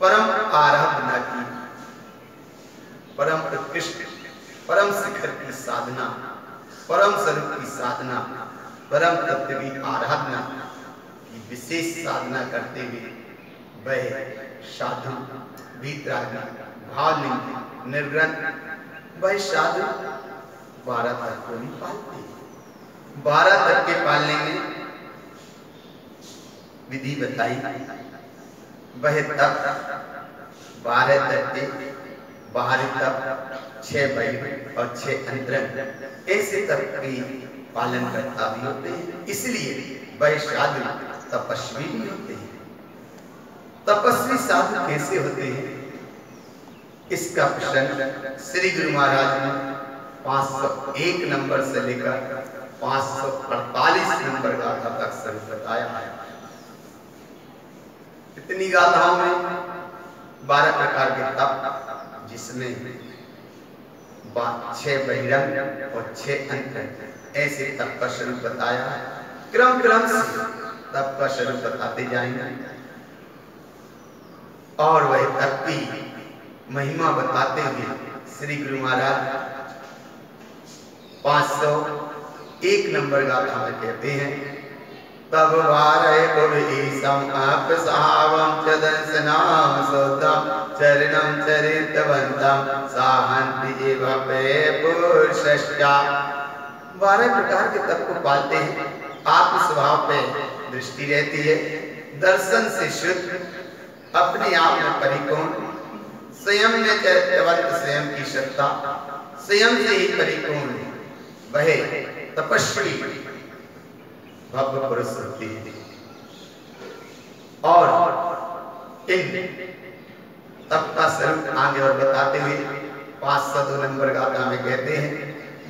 परम आराधना की, परम उत्कृष्ट, परम शिखर की साधना, परम स्वरूप की साधना, परम तत्व की आराधना की विशेष साधना करते हुए वह साधु वीतरागी भावलिंगी निर्ग्रंथ वह साधु 12 तत्व को नहीं पालते। 12 तत्व के पालने में विधि बताई। वह तप 12 तत्व, बाहरी तप 6 बहिर्मुख और 6 अंतरंग, ऐसे तप की पालन करता भी होते हैं। इसलिए वह साधु तपस्वी भी होते हैं। तपस्वी साधु कैसे होते हैं, इसका प्रश्न श्री गुरु महाराज ने 501 नंबर से लेकर 548 नंबर गाथा तक सब बताया है। इतनी गाथाओं में 12 प्रकार के तप, जिसमें 6 बहिरंग और 6 अंतरंग, ऐसे तप का स्वरूप बताया है। क्रम क्रम से तप का स्वरूप बताते जाएंगे और वह तप की महिमा बताते हुए श्री गुरु महाराज 501 नंबर गाथा में कहते हैं, तब वारम आप सावम चदंसनाम सोतम चरणम चरितवंतम साहंति पुरुषश्चा। 12 प्रकार के तप को पालते हैं। आत्म स्वभाव पे दृष्टि रहती है, दर्शन से शुद्ध, अपने आप में परिपूर्ण, स्वयं में चरित्रवंत, स्वयं की सत्ता स्वयं से ही परिपूर्ण, वह तपस्वी भव्य पुरुष होती है। और इन तप का स्वरूप आगे और बताते हुए 502 नंबर गाथा में कहते हैं,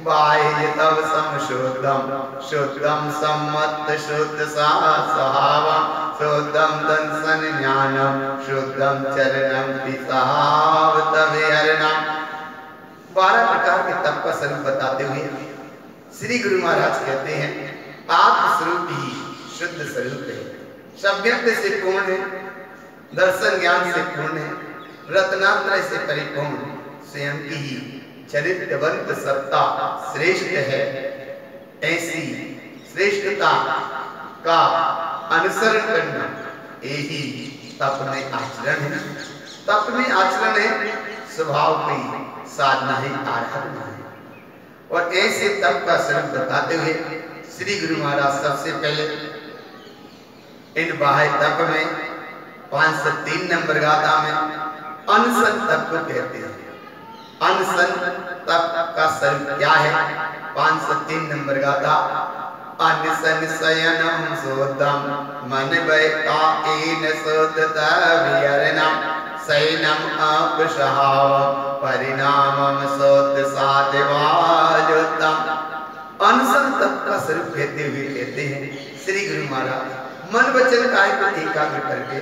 बाह्य तव समशुद्धम शुद्धम सम्मत शुद्ध स्वभावम शुद्धम दंसन ज्ञानम शुद्धम चरणम पितावतवेरणम। 12 प्रकार के तप का स्वरूप बताते हुए श्री गुरु महाराज कहते हैं, आत्म स्वरूप ही शुद्ध स्वरूप है, सभ्यत्व से पूर्ण है, दर्शन ज्ञान से पूर्ण है, रत्नात्रय से परिपूर्ण, स्वयं की ही चरित्रवंत सत्ता श्रेष्ठ है। ऐसी श्रेष्ठता का अनुसरण करना यही तप में आचरण है। तप में आचरण है, स्वभाव की साधना ही आराधना है। और ऐसे तप का स्वरूप बताते हुए श्री गुरु महाराज सबसे पहले इन बाह्य तप में 503 नंबर गाथा में अनशन तप को कहते हैं। अनशन तप का स्वरूप क्या है, 503 नंबर गाथा, अनशन शयनम सोदम मन वैकाएन सोदता विहरणम शयनम अपसहावम परिणामम सोद साधवाजुतम। अनशन तप का स्वरूप कहते हुए कहते हैं श्री गुरु महाराज, मन वचन काय को एकाग्र करके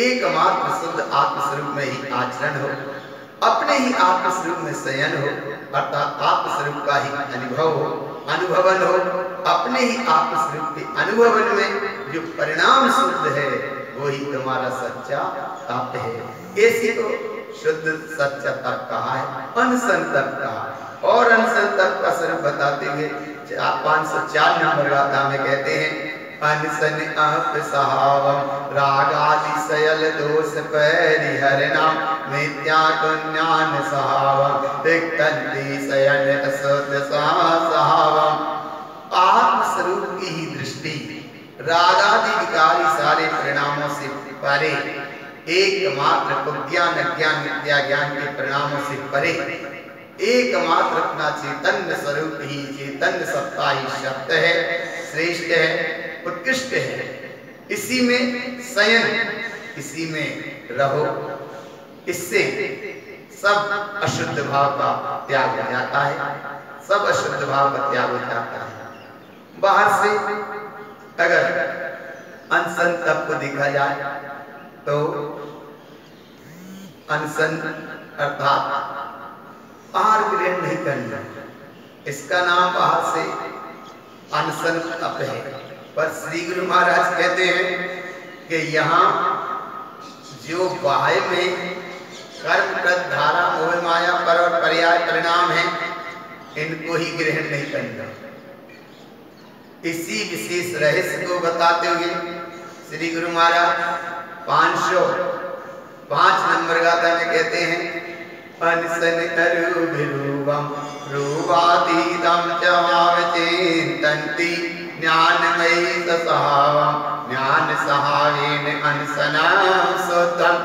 एकमात्र शुद्ध आत्मस्वरूप में ही आचरण हो, अपने ही आत्मस्वरूप में शयन हो, अर्थात आत्मस्वरूप का ही अनुभव हो, अनुभवन हो, अपने ही आत्मस्वरूप के अनुभवन में जो परिणाम शुद्ध है वो ही तुम्हारा सच्चा तप है। ऐसी को शुद्ध सच्चा तप कहा है, अनशन तप कहा। और अनशन तप का स्वरूप बताते हुए 504 नंबर गाथा में कहते हैं, अनशन अपसहावम रागादिशयल दोष परिहरणम मिथ्या ज्ञान सहावम तिक्तन्ति शयन असुद्ध सहावम। आत्मस्वरूप की ही दृष्टि रागादि विकारी सारे परिणामों से परे, एकमात्र ज्ञान अज्ञान मिथ्या ज्ञान के परिणामों से परे, एकमात्र अपना चैतन्य स्वरूप ही, चैतन्य सत्ता ही सत्य है, श्रेष्ठ है, उत्कृष्ट है। इसी में शयन, इसी में रहो, इससे सब अशुद्ध भाव का त्याग हो जाता है, सब अशुद्ध भाव का त्याग हो जाता है। बाहर से अगर अनशन तप को देखा जाए तो अनशन अर्थात आहार ग्रहण नहीं करना, इसका नाम बाहर से अनशन तप है। पर श्री गुरु महाराज कहते हैं कि यहाँ जो बाह्य में कर्म कृत धारा मोह माया पर और पर्याय परिणाम है, इनको ही ग्रहण नहीं करना। इसी विशेष रहस्य को बताते हुए श्री गुरु महाराज 505 नंबर गाथा में कहते हैं, अनसन करु विरूपम रूपातीतम च भावचिन्तन्ति ज्ञानमयी सहावम ज्ञान सहावेन अनसनं सुतम।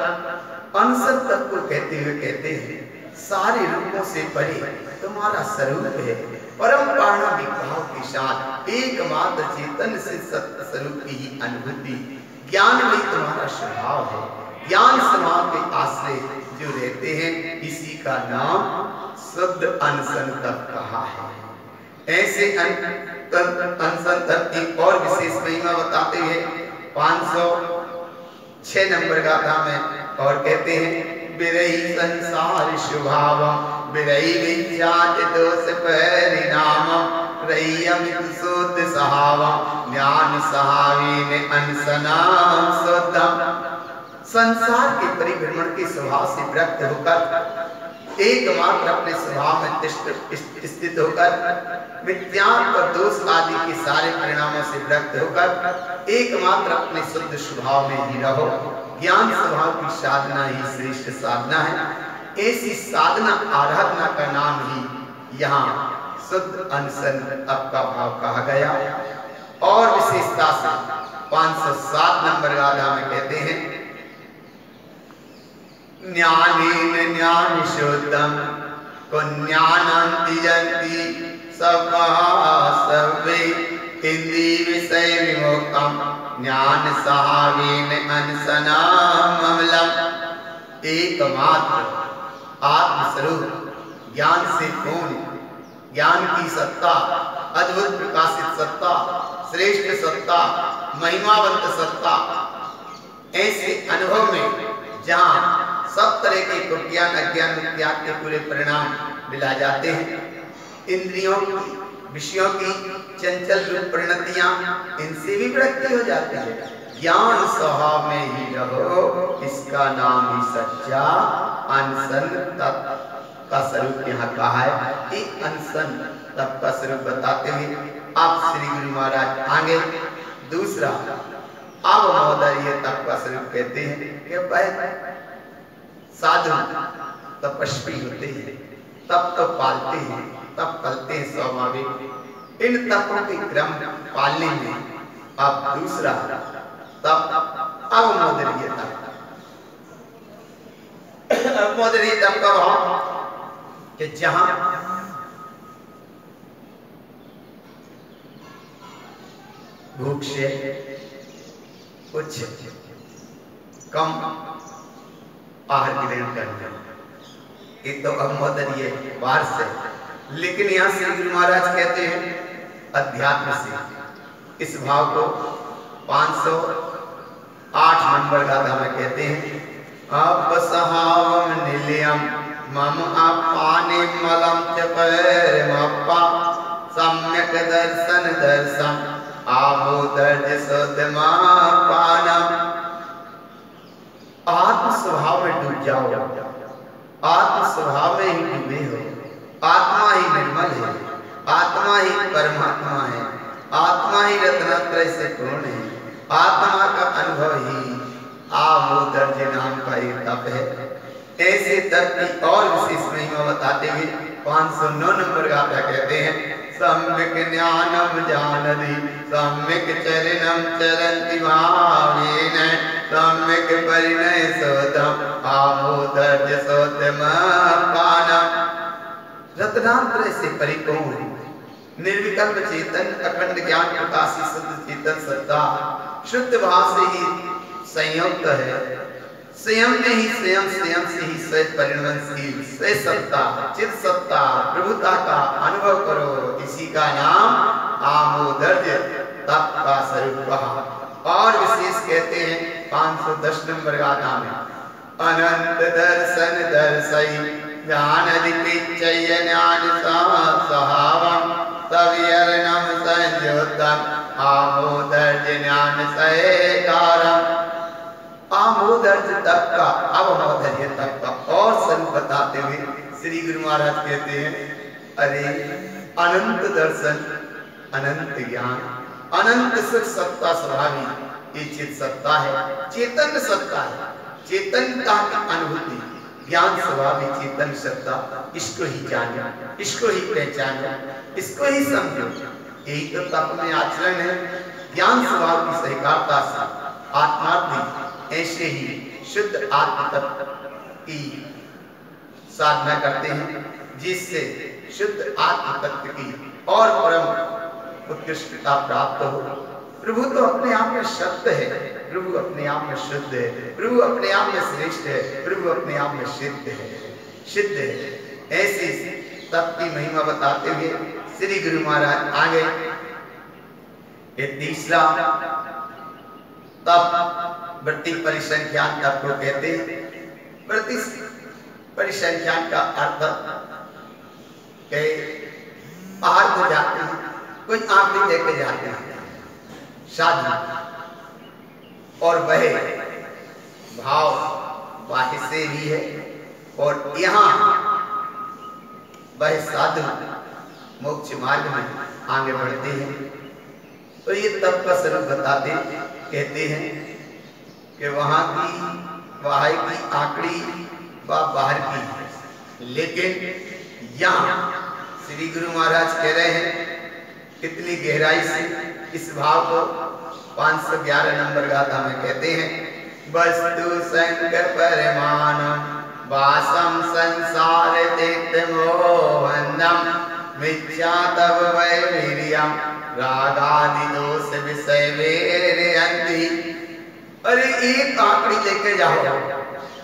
अनसन तक को कहते हुए कहते हैं, सारे रूपों से परे तुम्हारा स्वरूप है, परम पारण विभाव के साथ एकमात्र चेतन से सत्य स्वरूप की ही अनुभूति, ज्ञान में तुम्हारा स्वभाव है। ज्ञान समाज के आश्रय जो रहते हैं, इसी का नाम शुद्ध अनशन तप कहा है। ऐसे अनशन तप की और विशेष महिमा बताते हुए 506 नंबर गाथा में और कहते हैं, बिरही संसार शुभाव बिरही विज्ञात दोष परिणाम रही अमित शुद्ध सहाव ज्ञान सहावीन अनसनाम शुद्धम। संसार के परिभ्रमण के स्वभाव से विरक्त होकर एकमात्र अपने स्वभाव में स्थित होकर मिथ्यात्व और दोष आदि के सारे परिणामों से विरक्त होकर एकमात्र अपने शुद्ध स्वभाव में ही रहो। ज्ञान स्वभाव की साधना ही श्रेष्ठ साधना है। ऐसी साधना आराधना का नाम ही यहाँ शुद्ध अनशन तप का भाव कहा गया। और विशेषता से 507 नंबर गाथा में कहते हैं, ज्ञानेन ज्ञान शुद्धम को ज्ञानंति जंति सर्वे इंद्रिय विषय विमुक्तम ज्ञान सहावेन अनशनम अमलम। एकमात्र आत्मस्वरूप ज्ञान से पूर्ण, ज्ञान की सत्ता, अद्भुत प्रकाशित सत्ता, श्रेष्ठ सत्ता, महिमावंत सत्ता, ऐसे अनुभव में जहाँ सब तरह के कुज्ञान अज्ञान विज्ञान के पूरे परिणाम मिला जाते हैं, इंद्रियों की विषयों की चंचल रूप परिणतियां इनसे भी विरक्ति हो जाती है। ज्ञान स्वभाव में ही रहो, इसका नाम ही सच्चा अनशन तप का स्वरूप यहाँ कहा है। एक अनशन तप का स्वरूप बताते हुए आप श्री गुरु महाराज आगे दूसरा अब महोदय तप का स्वरूप कहते हैं कि साधु तपस्वी होते हैं, तप तो पालते हैं, तप पलते हैं स्वाभाविक। इन तपों के क्रम पालने में अब दूसरा तप अवमोदनीय तप। अवमोदनीय तप का भाव कि जहां भूख से कुछ कम आहार ग्रहण करना, ये तो अवमोदनीय बाहर से। लेकिन यहाँ श्री गुरु महाराज कहते हैं अध्यात्म से। इस भाव को 508 नंबर गाथा में कहते हैं, अपसहावम निलयम मम अपाने मलम च परमप्पा सम्यक दर्शन दर्शन आमोदर्ज सुदमापानम। आत्म स्वभाव में डूब जाओ, आत्म स्वभाव में ही डूबे हो। आत्मा ही निर्मल है, आत्मा ही परमात्मा है, आत्मा ही रत्नत्रय से पूर्ण है। आत्मा का अनुभव ही आमोदर्ज नाम का एक तप है। ऐसे तप की और विशेष महिमा बताते हुए 509 नंबर गाथा कहते हैं, सम्यक ज्ञानम जानति सम्यक चरणम चरन्ति भावेन सम्यक परिणय सोतम आमोदर्ज सोतमापानम। रत्नांतर से परिपूर्ण निर्विकल्प चेतन अखंड ज्ञान प्रकाशी शुद्ध चेतन सत्ता शुद्ध भाव से ही संयुक्त है। स्वयं में ही स्वयं स्वयं से ही स्वयं परिणमनशील स्वयं सत्ता चित सत्ता प्रभुता का अनुभव करो। इसी का नाम आमोदर्ज तप का स्वरूप कहा। और विशेष कहते हैं 510 नंबर गाथा में, अनंत दर्शन दर्शई ज्ञान दिपिचय ज्ञान सहावम तवियर्णम संयुतम आमोदर्ज ज्ञान सहेकारम। आमोदर्ज तप का, अब अमोदर्य तप का और स्वरूप बताते हुए श्री गुरु महाराज कहते हैं, अरे अनंत दर्शन, अनंत ज्ञान, अनंत सुख सत्ता स्वभावी, ये चित सत्ता है, चेतन सत्ता है, चेतनता की अनुभूति, ज्ञान स्वभावी चेतन सत्ता, इसको ही जानो, इसको ही पहचानो, इसको ही समझो। यही तो तप में आचरण है। ज्ञान स्वभाव की सहकारता से आत्मार्थी ऐसे ही शुद्ध आत्म तत्व की साधना करते हैं, जिससे शुद्ध आत्म तत्व की और परम उत्कृष्टता प्राप्त हो। प्रभु तो अपने आप में सत्य है, प्रभु अपने आप में शुद्ध है, प्रभु अपने आप में श्रेष्ठ है, प्रभु अपने आप में सिद्ध है, सिद्ध है। ऐसी तप की महिमा बताते हुए श्री गुरु महाराज आगे ये तीसरा तप वृत्ति परिसंख्यान तप को कहते हैं। वृत्ति परिसंख्यान का अर्थ के बाहर को जाते हैं, कुछ आंकड़े लेके जाते हैं साधना, और वह भाव बाह्य से ही है, और यहाँ वह साधु मोक्ष मार्ग में आगे बढ़ते हैं। तो ये तप का स्वरूप बताते कहते हैं कि वहां की बाहर की आंकड़ी बाहर की है, लेकिन यहाँ श्री गुरु महाराज कह रहे हैं कितनी गहराई से इस भाव को 511 नंबर गाथा में कहते हैं, वस्तु संग परमान वासम संसार तिक्त मोहनम मिथ्या तव वैरियम रागादि दोष विषय वेरे अंधी। अरे एक आंकड़ी लेके जाओ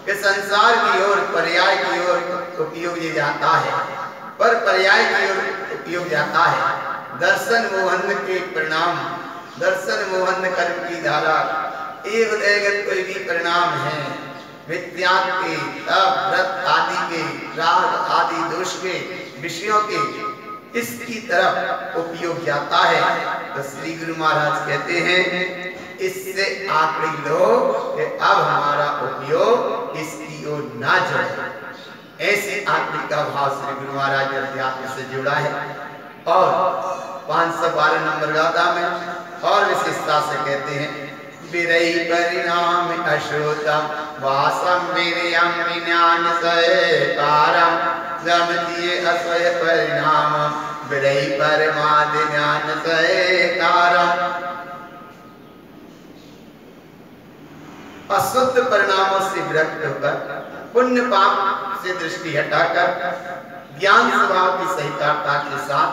कि संसार की ओर पर्याय की ओर उपयोग ये जाता है, पर पर्याय की ओर उपयोग जाता है। दर्शन मोहन के परिणाम, दर्शन मोहन कर्म की धारा, एक उदयगत कोई भी परिणाम है, मिथ्या के, तप, व्रत आदि के, राग आदि दोष के, विषयों के, इसकी तरफ उपयोग जाता है। तो श्री गुरु महाराज कहते हैं इससे आंकड़ी लो कि अब हमारा उपयोग इसकी ओर ना जाए। ऐसी आंकड़ी का भाव श्री गुरु महाराज ने अध्यात्म से जुड़ा है। और 512 नंबर गाथा में और विशेषता से कहते हैं, विरही परिणाम अश्रुतम वासम वीर्यम विज्ञान सहकारम गमतीय असय परिणाम विरही परमाद ज्ञान सहकारम। अशुद्ध परिणामों से विरक्त होकर, पुण्य पाप से दृष्टि हटाकर, ज्ञान स्वभाव की सहकारता के साथ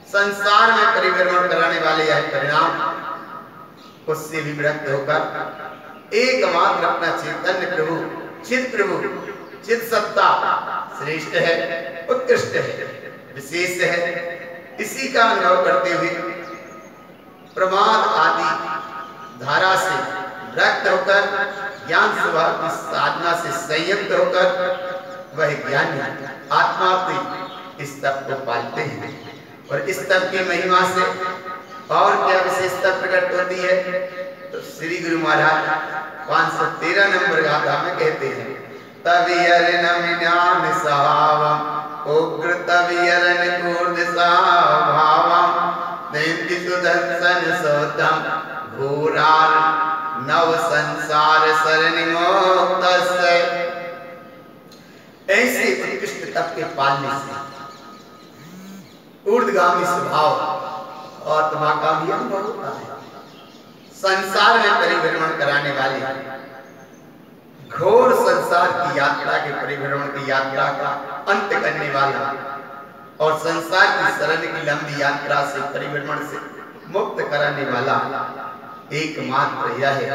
संसार में परिभ्रमण कराने वाले यह परिणाम, उससे भी विरक्त होकर एकमात्र अपना चैतन्य प्रभु, चित प्रभु, चित सत्ता श्रेष्ठ है, उत्कृष्ट है, विशेष है, इसी का अनुभव करते हुए प्रमाद आदि धारा से विरक्त होकर, ज्ञान स्वभाव की साधना से संयुक्त होकर वह ज्ञानी आत्मार्थी इस तप को पालते हैं। और इस तप की महिमा से और क्या विशेषता प्रकट होती है, तो श्री गुरु महाराज 513 नंबर गाथा में कहते हैं, तवियरन ज्ञान सहावम उग्र तवियरन कूर्द सहाभावम नैति सुदर्शन सोतम घोरार नव संसार सरनि मोक्तस्य। ऐसे उत्कृष्ट तप के पालने से ऊर्ध्वगामी स्वभाव और आत्मा का भी अनुभव होता है। संसार में परिभ्रमण कराने वाले घोर संसार की यात्रा के परिभ्रमण की यात्रा का अंत करने वाला और संसार की शरण की लंबी यात्रा से परिभ्रमण से मुक्त कराने वाला एकमात्र यह है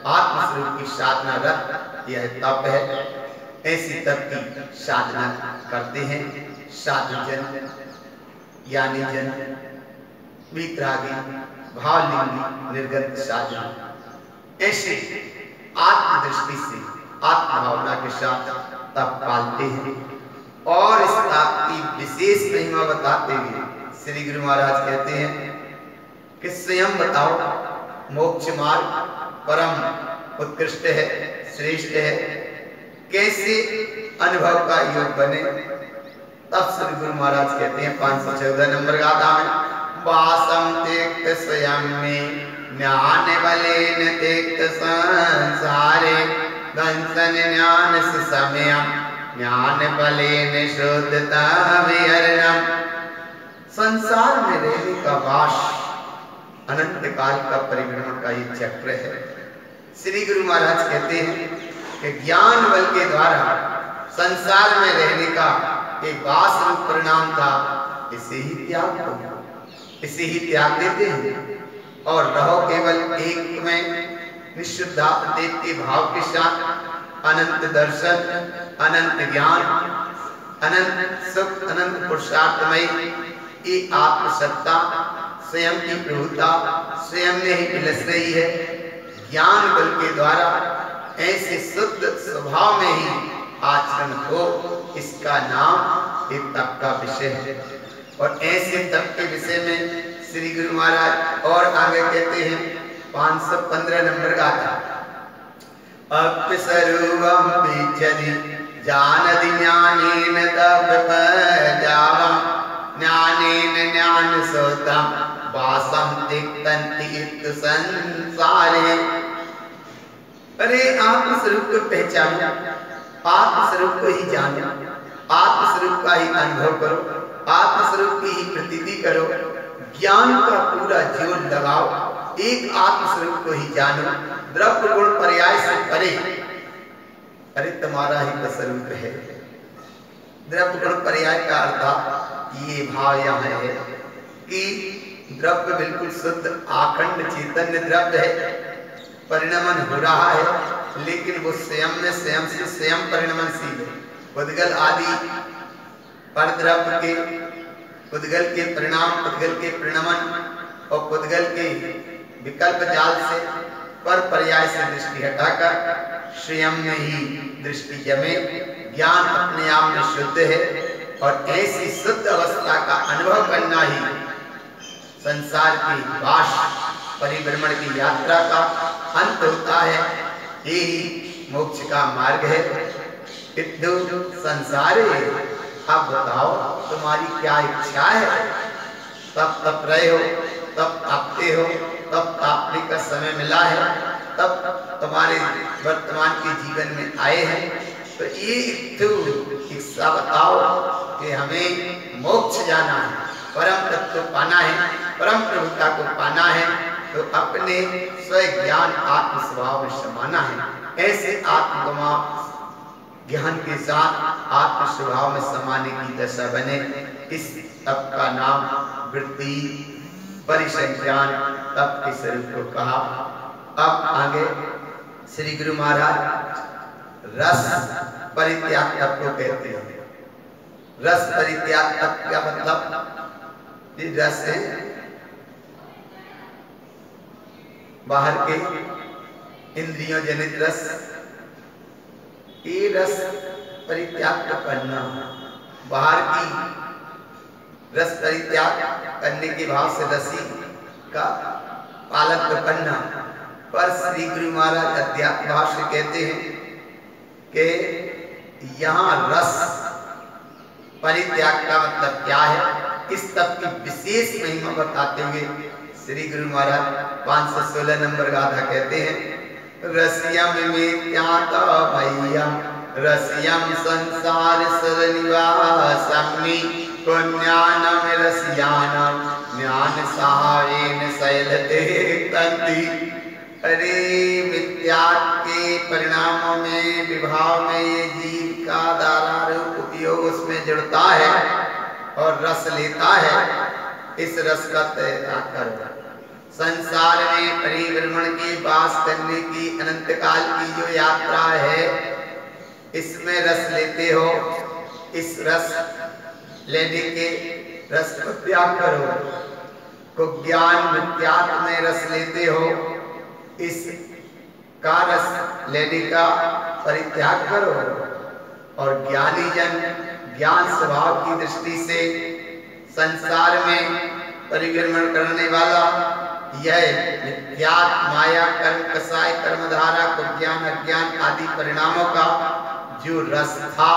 आत्मस्वरूप की साधना रत यह तप है। ऐसी तप की साधना करते हैं साधु जन, ज्ञानी जन, वितरागी, भावलिंगी, निर्गत साधु। ऐसे आत्मदृष्टि से आत्म भावना के साथ तप पालते हैं। और इस तप की विशेष महिमा बताते हुए श्री गुरु महाराज कहते हैं कि स्वयं बताओ मोक्ष मार्ग परम उत्कृष्ट है, श्रेष्ठ है, कैसे अनुभव का योग बने। तब श्री गुरु महाराज कहते हैं 514 नंबर गाथा में, वासम त्यक्त स्वयं में ज्ञान बलेन त्यक्त संसारे दंसन ज्ञान सुसमयम् ज्ञान बलेन शुद्धता विहरणम्। संसार में रहने का वास अनंत काल का परिभ्रमण का ये चक्र है। श्री गुरु महाराज कहते हैं कि ज्ञान बल के द्वारा संसार में रहने का एक वास रूप परिणाम था, इसे ही त्याग दो, इसे ही त्याग देते हैं और रहो केवल एक में निशुद्धात्मदेव के भाव के साथ। अनंत दर्शन, अनंत ज्ञान, अनंत सुख, अनंत पुरुषार्थमय ये आत्मसत्ता स्वयं की प्रभुता स्वयं में ही विलस रही है। ज्ञान बल के द्वारा ऐसे शुद्ध स्वभाव में ही आचरण हो, इसका नाम एक तप का विषय है। और ऐसे तप के विषय में श्री गुरु महाराज और आगे कहते हैं 515 नंबर गाथा, अप्सरुवं विचरि जानति ज्ञानेन तपजावं ज्ञानेन ज्ञानसोतं वासं तिक्तन्ति इत्थ संसारे। अरे आत्मस्वरूप को पहचानो, आत्मस्वरूप को ही जानो, आत्मस्वरूप का ही अनुभव करो, आत्मस्वरूप की ही प्रतीति करो, ज्ञान का पूरा जोर लगाओ, एक आत्मस्वरूप को ही जानो, द्रव्य गुण पर्याय से परे। अरे तुम्हारा ही तो स्वरूप है। द्रव्य गुण पर्याय का अर्थ ये भाव यहाँ है कि द्रव्य बिल्कुल शुद्ध अखंड चैतन्य द्रव्य है, परिणमन हो रहा है, लेकिन वो स्वयं में स्वयं से स्वयं परिणमनशील है। उद्गल आदि पर द्रव्य के उद्गल के परिणाम, उद्गल के परिणमन और उद्गल के विकल्प जाल से पर पर्याय से दृष्टि हटाकर स्वयं में ही दृष्टि जमे। ज्ञान अपने आप में शुद्ध है और ऐसी शुद्ध अवस्था का अनुभव करना ही संसार की वास परिभ्रमण की यात्रा का अंत होता है। यही मोक्ष का मार्ग है। इद्धु संसारे, अब बताओ तुम्हारी क्या इच्छा है। तब तप रहे हो, तब तापते हो, तब तापने का समय मिला है, तब तुम्हारे वर्तमान के जीवन में आए हैं। तो ये इच्छा बताओ कि हमें मोक्ष जाना है, परम तत्व पाना है, परम प्रभुता को पाना है, तो अपने स्वयं ज्ञान आत्म स्वभाव में समाना है। ऐसे आत्मगमा ज्ञान के साथ आत्म स्वभाव में समाने की दशा बने। इस तप का नाम वृत्ति परिसंज्ञान तप के स्वरूप को कहा। अब आगे श्री गुरु महाराज रस परित्याग तप को कहते हैं। रस परित्याग तप का मतलब ये रस है बाहर के इंद्रियों जनित रस, ये रस परित्याग करना, बाहर की रस परित्याग करने के भाव से रसी का पालन करना। पर श्री गुरु महाराज अध्यात्म भाष्य कहते हैं कि यहाँ रस परित्याग का मतलब क्या है। इस तप की विशेष महिमा बताते हुए श्री गुरु महाराज 516 नंबर गाथा कहते हैं, रसियम में त्यात भय्यम रसियम संसार सरनिवासम्नि पुण्यानम रसियानम ज्ञान सहायेन शैलते तंति। अरे मिथ्यात्व के परिणामों में विभाव में ये जीव का धारा रूप उपयोग उसमें जुड़ता है और रस लेता है। इस रस का त्याग कर संसार में परिभ्रमण की वास करने की अनंत काल की जो यात्रा है, इसमें रस लेते हो। इस रस लेने के रस को त्याग करो। को ज्ञान मिथ्यात्व में रस लेते हो, इस का रस लेने का परित्याग करो। और ज्ञानी जन ज्ञान स्वभाव की दृष्टि से संसार में परिभ्रमण करने वाला यह मिथ्यात् माया कर्म कसाय कर्मधारा को ज्ञान अज्ञान आदि परिणामों का जो रस था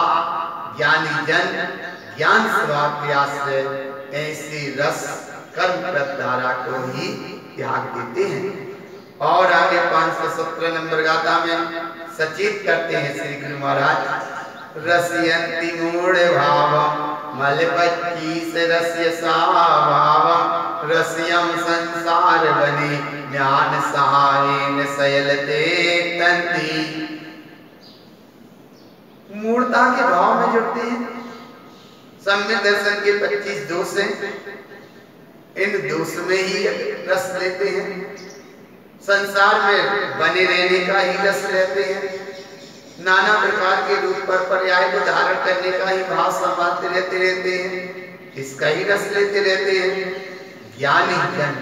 ज्ञानी जन ज्ञान स्वभाव के आश्रय ऐसे रस कर्म धारा को ही त्याग देते हैं। और आगे 517 नंबर गाथा में सचेत करते हैं श्री गुरु महाराज रसयंति मूढ़ भावम मलपच्चीस रस्य साभावम रस्यम संसार बने ज्ञान सहायन सयलते तंती। मूढ़ता के भाव में जुड़ते हैं। सम्यक दर्शन के 25 दोष हैं, इन दोष में ही रस लेते हैं। संसार में बने रहने का ही रस लेते हैं। नाना प्रकार के रूप पर पर्याय को धारण करने का ही भाव संभालते रहते हैं, इसका ही रस लेते रहते हैं। ज्ञानी जन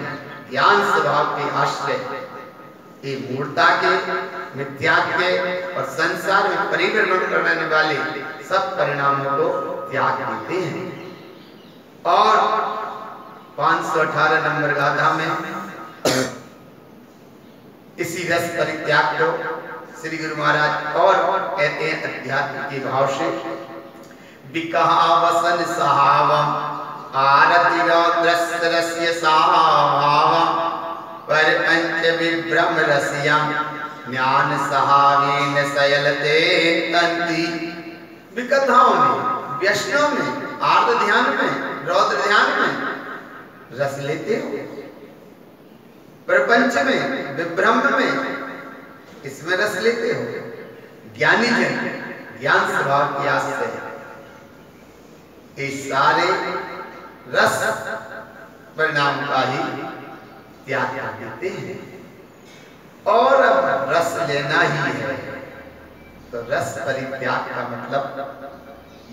ज्ञान स्वभाव के आश्रय ये मूर्ता के मिथ्या के और संसार में परिभ्रमण करने वाले सब परिणामों को त्याग देते हैं। और 518 नंबर गाथा में इसी रस परित्याग को श्री गुरु महाराज और कहते हैं अध्यात्म के भाव से विकहावसन सहावम आरति रौद्रस्य रस्य साभावम पर पंच विभ्रम रसियम ज्ञान सहावेन सयलते तंती। विकथाओं में व्यसनों में आर्त ध्यान में रौद्र ध्यान में रस लेते हो, प्रपंच में विभ्रम में इसमें रस लेते हो। ज्ञानी जन ज्ञान स्वभाव के आश्रय ये सारे रस परिणाम का ही त्याग कर देते हैं। और अब रस लेना ही है तो रस परित्याग का मतलब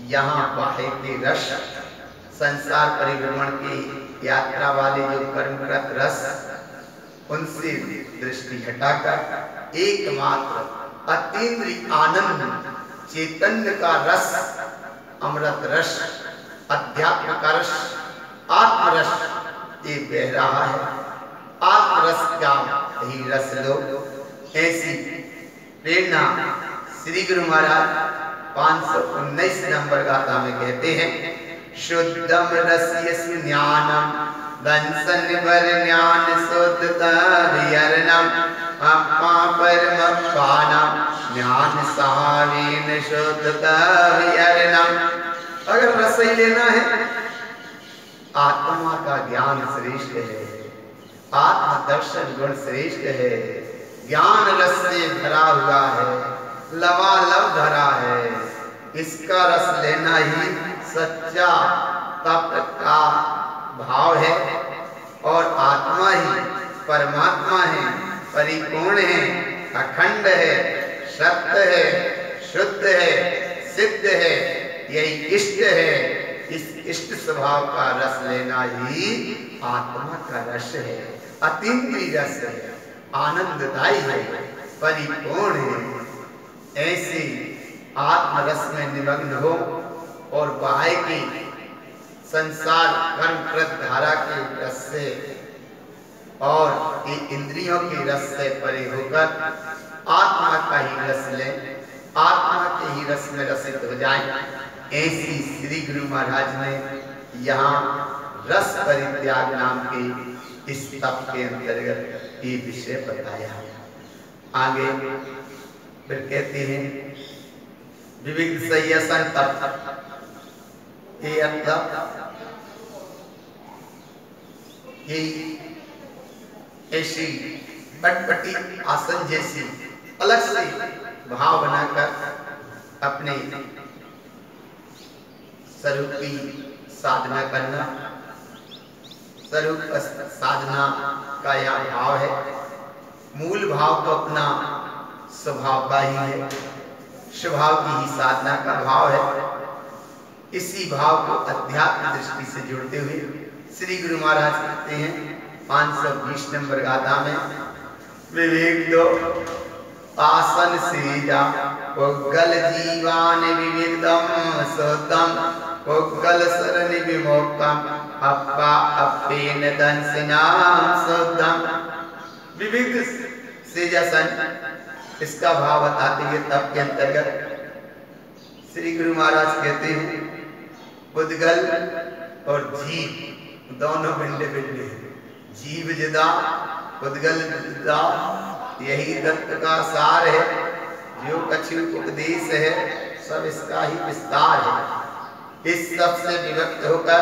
यहाँ बाह्य के रस संसार परिभ्रमण की यात्रा वाले जो कर्मरत रस उनसे दृष्टि हटाकर एकमात्र अतीन्द्रिय आनंद चैतन्य का रस अमृत रस अध्यात्म का रस आत्मरस ये बह रहा है। आत्मरस का ही रस लो, ऐसी प्रेरणा श्री गुरु महाराज 519 नंबर गाथा में कहते हैं शुद्धम रस्य ज्ञानम दंसन वर ज्ञान शुद्धता विहरणम आत्मा परमपानम ज्ञान सहावेन शुद्धता विहरणम। अगर रस ही लेना है आत्मा का ज्ञान श्रेष्ठ है, आत्म दर्शन गुण श्रेष्ठ है, ज्ञान रस से भरा हुआ है, लबालब भरा है। इसका रस लेना ही सच्चा तप का भाव है और आत्मा ही परमात्मा है, परिपूर्ण है, अखंड है, सत्य है, शुद्ध है, सिद्ध है, यही इष्ट है। इस इष्ट स्वभाव का रस लेना ही आत्मा का रस है, अतीन्द्रिय रस है, आनंददायी है, परिपूर्ण है। ऐसे आत्मरस में निमग्न हो और बाह्य की संसार कर्मप्रद धारा के रस से और ये इंद्रियों के रस से परे होकर आत्मा का ही रस लें, आत्मा के ही रस में रसित हो जाएं। ऐसी श्री गुरु महाराज ने यहाँ रस परित्याग नाम के इस तप के अंतर्गत ये विषय बताया। आगे फिर कहते हैं विविध संयसन तप। ये ऐसी पटपटी आसन जैसी अलग से भाव बनाकर अपने स्वरूप की साधना करना। स्वरूप साधना का यह भाव है, मूल भाव तो अपना स्वभाव का ही है, स्वभाव की ही साधना का भाव है। इसी भाव को अध्यात्म दृष्टि से जोड़ते हुए श्री गुरु महाराज कहते हैं 520 नंबर गाथा में विवेक दो आसन सीधा पुग्गल जीवान विविधम सोतम पुग्गल शरण विमोक्तम अप्पा अप्पेन दंसनाम शुद्धम। विविध सेजसन इसका भाव बताते हुए तप के अंतर्गत श्री गुरु महाराज कहते हैं उद्गल और जीव दोनों भिंडे भिंडे हैं। जीव जुदा उद्गल जुदा, यही दत्त का सार है। जो कछु उपदेश है सब इसका ही विस्तार है। इस सब से विभक्त होकर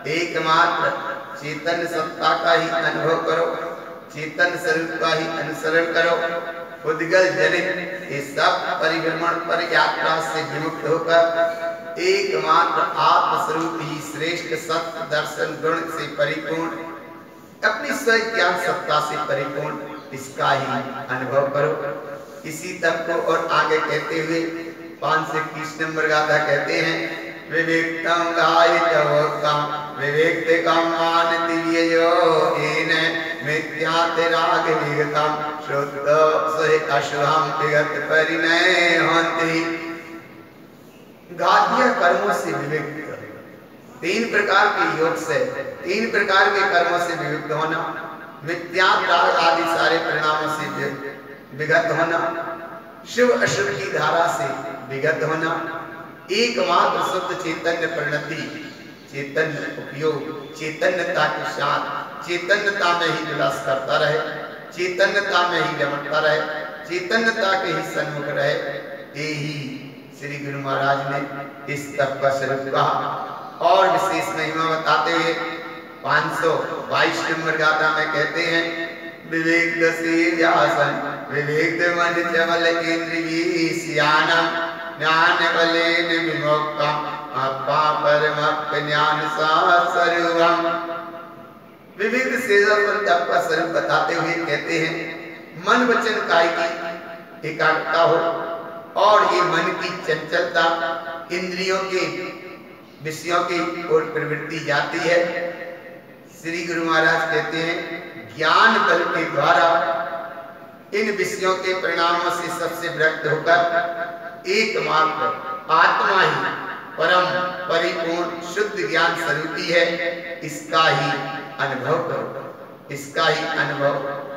एकमात्र चेतन सत्ता का ही अनुभव करो, चेतन स्वरूप का ही अनुसरण करो। उद्गल जनित ये सब परिभ्रमण पर यात्रा से विमुक्त होकर एकमात्र आत्मस्वरूप ही श्रेष्ठ सत्य दर्शन गुण से परिपूर्ण, अपनी स्वयं ज्ञान सत्ता से परिपूर्ण इसका ही अनुभव करो। इसी तप को और आगे कहते हुए 521 नंबर गाथा कहते हैं विवेकतम गायितवोक्तम विवेक्तिकम मानतीयो एन मिथ्यातिराग विगतम शुद्ध सहि अशुभम विगत परिणय होन्ति। घातीय कर्मों से विवेक, तीन प्रकार के योग से, तीन प्रकार के कर्मों से विमुक्त होना, मिथ्यात्राग आदि सारे परिणामों से विगत होना, शुभ अशुभ की धारा से विगत होना, एकमात्र शुद्ध चैतन्य परिणति, चैतन्य उपयोग, चैतन्यता के साथ चैतन्यता में ही विलास करता रहे, चैतन्यता में ही रमता रहे, चैतन्यता के ही सन्मुख रहे। यही श्री गुरु महाराज ने इस तप का स्वरूप कहा। और विशेष महिमा बताते हुए 522 नंबर गाथा में कहते हैं विवेक दसे व्यासन विवेक मन चवल इंद्रिय सियानम ज्ञान बलेन विमोक्तम अप्पा परमप्प ज्ञान स्वरूपम। विविध सेजन तप का स्वरूप बताते हुए कहते हैं मन वचन काय की एकाग्रता हो और ये मन की चंचलता इंद्रियों के विषयों की ओर प्रवृत्ति जाती है। श्री गुरु महाराज कहते हैं ज्ञान बल के द्वारा इन विषयों के परिणामों से सबसे विरक्त होकर एकमात्र आत्मा ही परम परिपूर्ण शुद्ध ज्ञान स्वरूपी है, इसका ही अनुभव करो, इसका ही अनुभव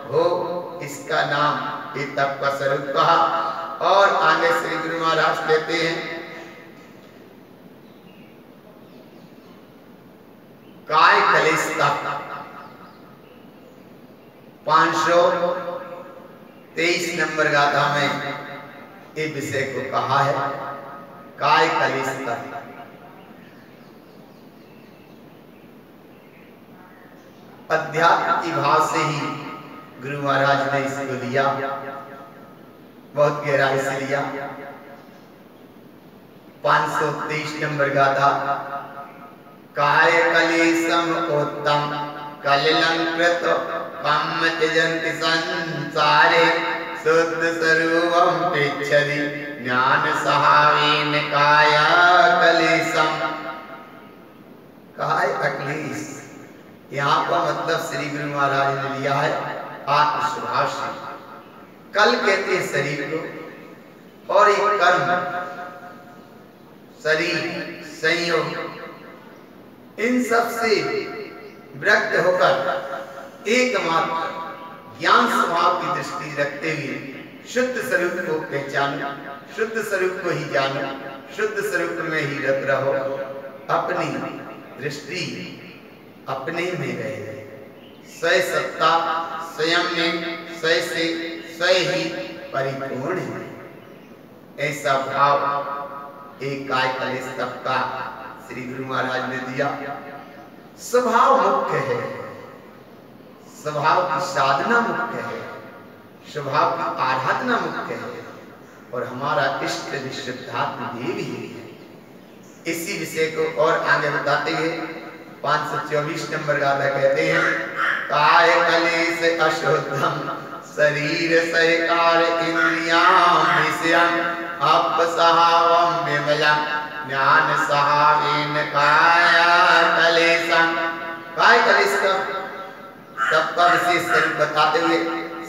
हो। इसका नाम ये तप का स्वरूप कहा। और आगे श्री गुरु महाराज कहते हैं काय कलेश तप 523 नंबर गाथा में ये विषय को कहा है काय कलेश तप। अध्यात्म की भाव से ही गुरु महाराज ने इसको लिया, बहुत गहराई से लिया। 523 नंबर गाथा काय कलेशम उत्तम कलिलंकृत कम त्यजन्ति संसारे शुद्ध स्वरूपम पृच्छति ज्ञान सहावेन काय कलेशम। काय अक्लेश यहाँ पर मतलब श्री गुरु महाराज ने लिया है आत्म स्वभाव से। कल कहते हैं शरीर को और एक कर्म शरीर संयोग, इन सब से विरक्त होकर एकमात्र ज्ञान स्वभाव की दृष्टि रखते हुए शुद्ध स्वरूप को पहचानो, शुद्ध स्वरूप को ही जानो, शुद्ध स्वरूप में ही रत रहो, अपनी दृष्टि अपने में रहे, स्वयं सत्ता स्वयं में स्वयं से स्वयं ही परिपूर्ण है। ऐसा भाव एक काय कलेश तप का श्री गुरु महाराज ने दिया। स्वभाव मुख्य है, स्वभाव की साधना मुख्य है, स्वभाव की आराधना मुख्य है और हमारा इष्ट विशुद्धात्म देव ही है। इसी विषय को और आगे बताते हुए 524 नंबर गाथा कहते हैं काय कलेश अशुद्धम शरीर सहकार इंद्रियां विषयं अपसहावं विमलम् ज्ञान सहावेन काय कलेशम। काय कलेश का सबका विशेष स्वरूप बताते हुए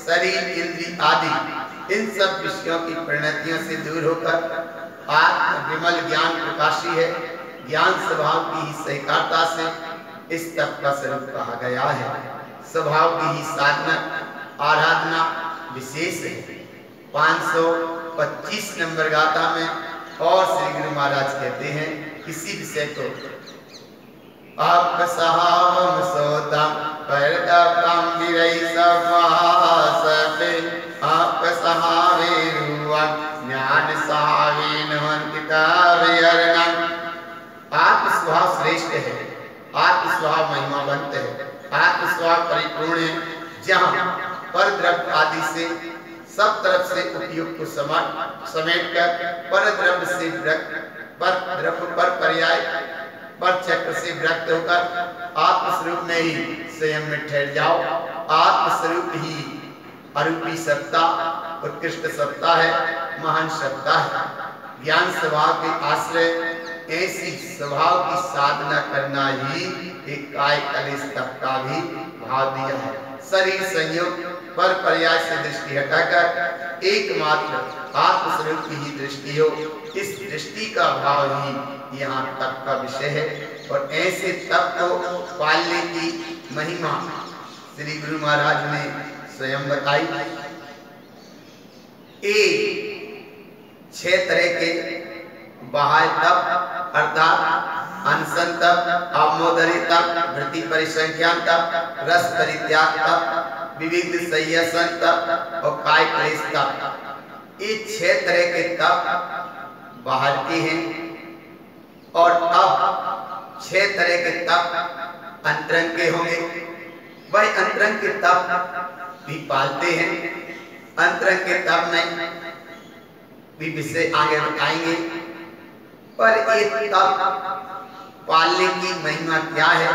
शरीर इंद्रिय आदि इन सब विषयों की परिणतियों से दूर होकर आत्म विमल ज्ञान प्रकाशी है। ज्ञान स्वभाव की सहकारता से इस तप का स्वरूप कहा गया है। स्वभाव की ही साधना आराधना विशेष है। 525 नंबर गाथा में और श्री गुरु महाराज कहते हैं इसी विषय को, आप सहावम सोतम परतपम गिरई सवासते, आप सहावे रुवन ज्ञान सहावे नवंतिकाव्यर्णम। आत्मस्वभाव श्रेष्ठ है, आत्मस्वभाव महिमावंत है, आत्मस्वभाव परिपूर्ण है। जहाँ पर द्रव्य आदि से सब तरफ से उपयुक्त को समेट कर पर द्रव्य से पर द्रव्य पर पर्याय पर चक्र से विरक्त होकर आत्मस्वरूप में ही स्वयं में ठहर जाओ। आत्मस्वरूप ही अरूपी सत्ता उत्कृष्ट सत्ता है, महान सत्ता है। ज्ञान स्वभाव के आश्रय ऐसी स्वभाव की साधना करना ही एक काय कलेश तप का भी भाव दिया है। शरीर संयोग पर पर्याय से दृष्टि हटाकर एकमात्र आत्मस्वरूप की ही दृष्टि हो, इस दृष्टि का भाव ही यहाँ तप का विषय है। और ऐसे तप को पालने की महिमा श्री गुरु महाराज ने स्वयं बताई। 6 तरह के बाह्य तप अर्थात अनशन तप, आमोदरी तप, वृत्ति परिसंख्यान तप, रस परित्याग तप, विविध संयसन तप और काय क्लेश तप। ये 6 तरह के तप बाहर के हैं और अब 6 तरह के तप अंतरंग के होंगे। वही अंतरंग के तप भी पालते हैं। अंतरंग के तप में भी विषय आगे बताएंगे, पर ये तप पालने की महिमा क्या है।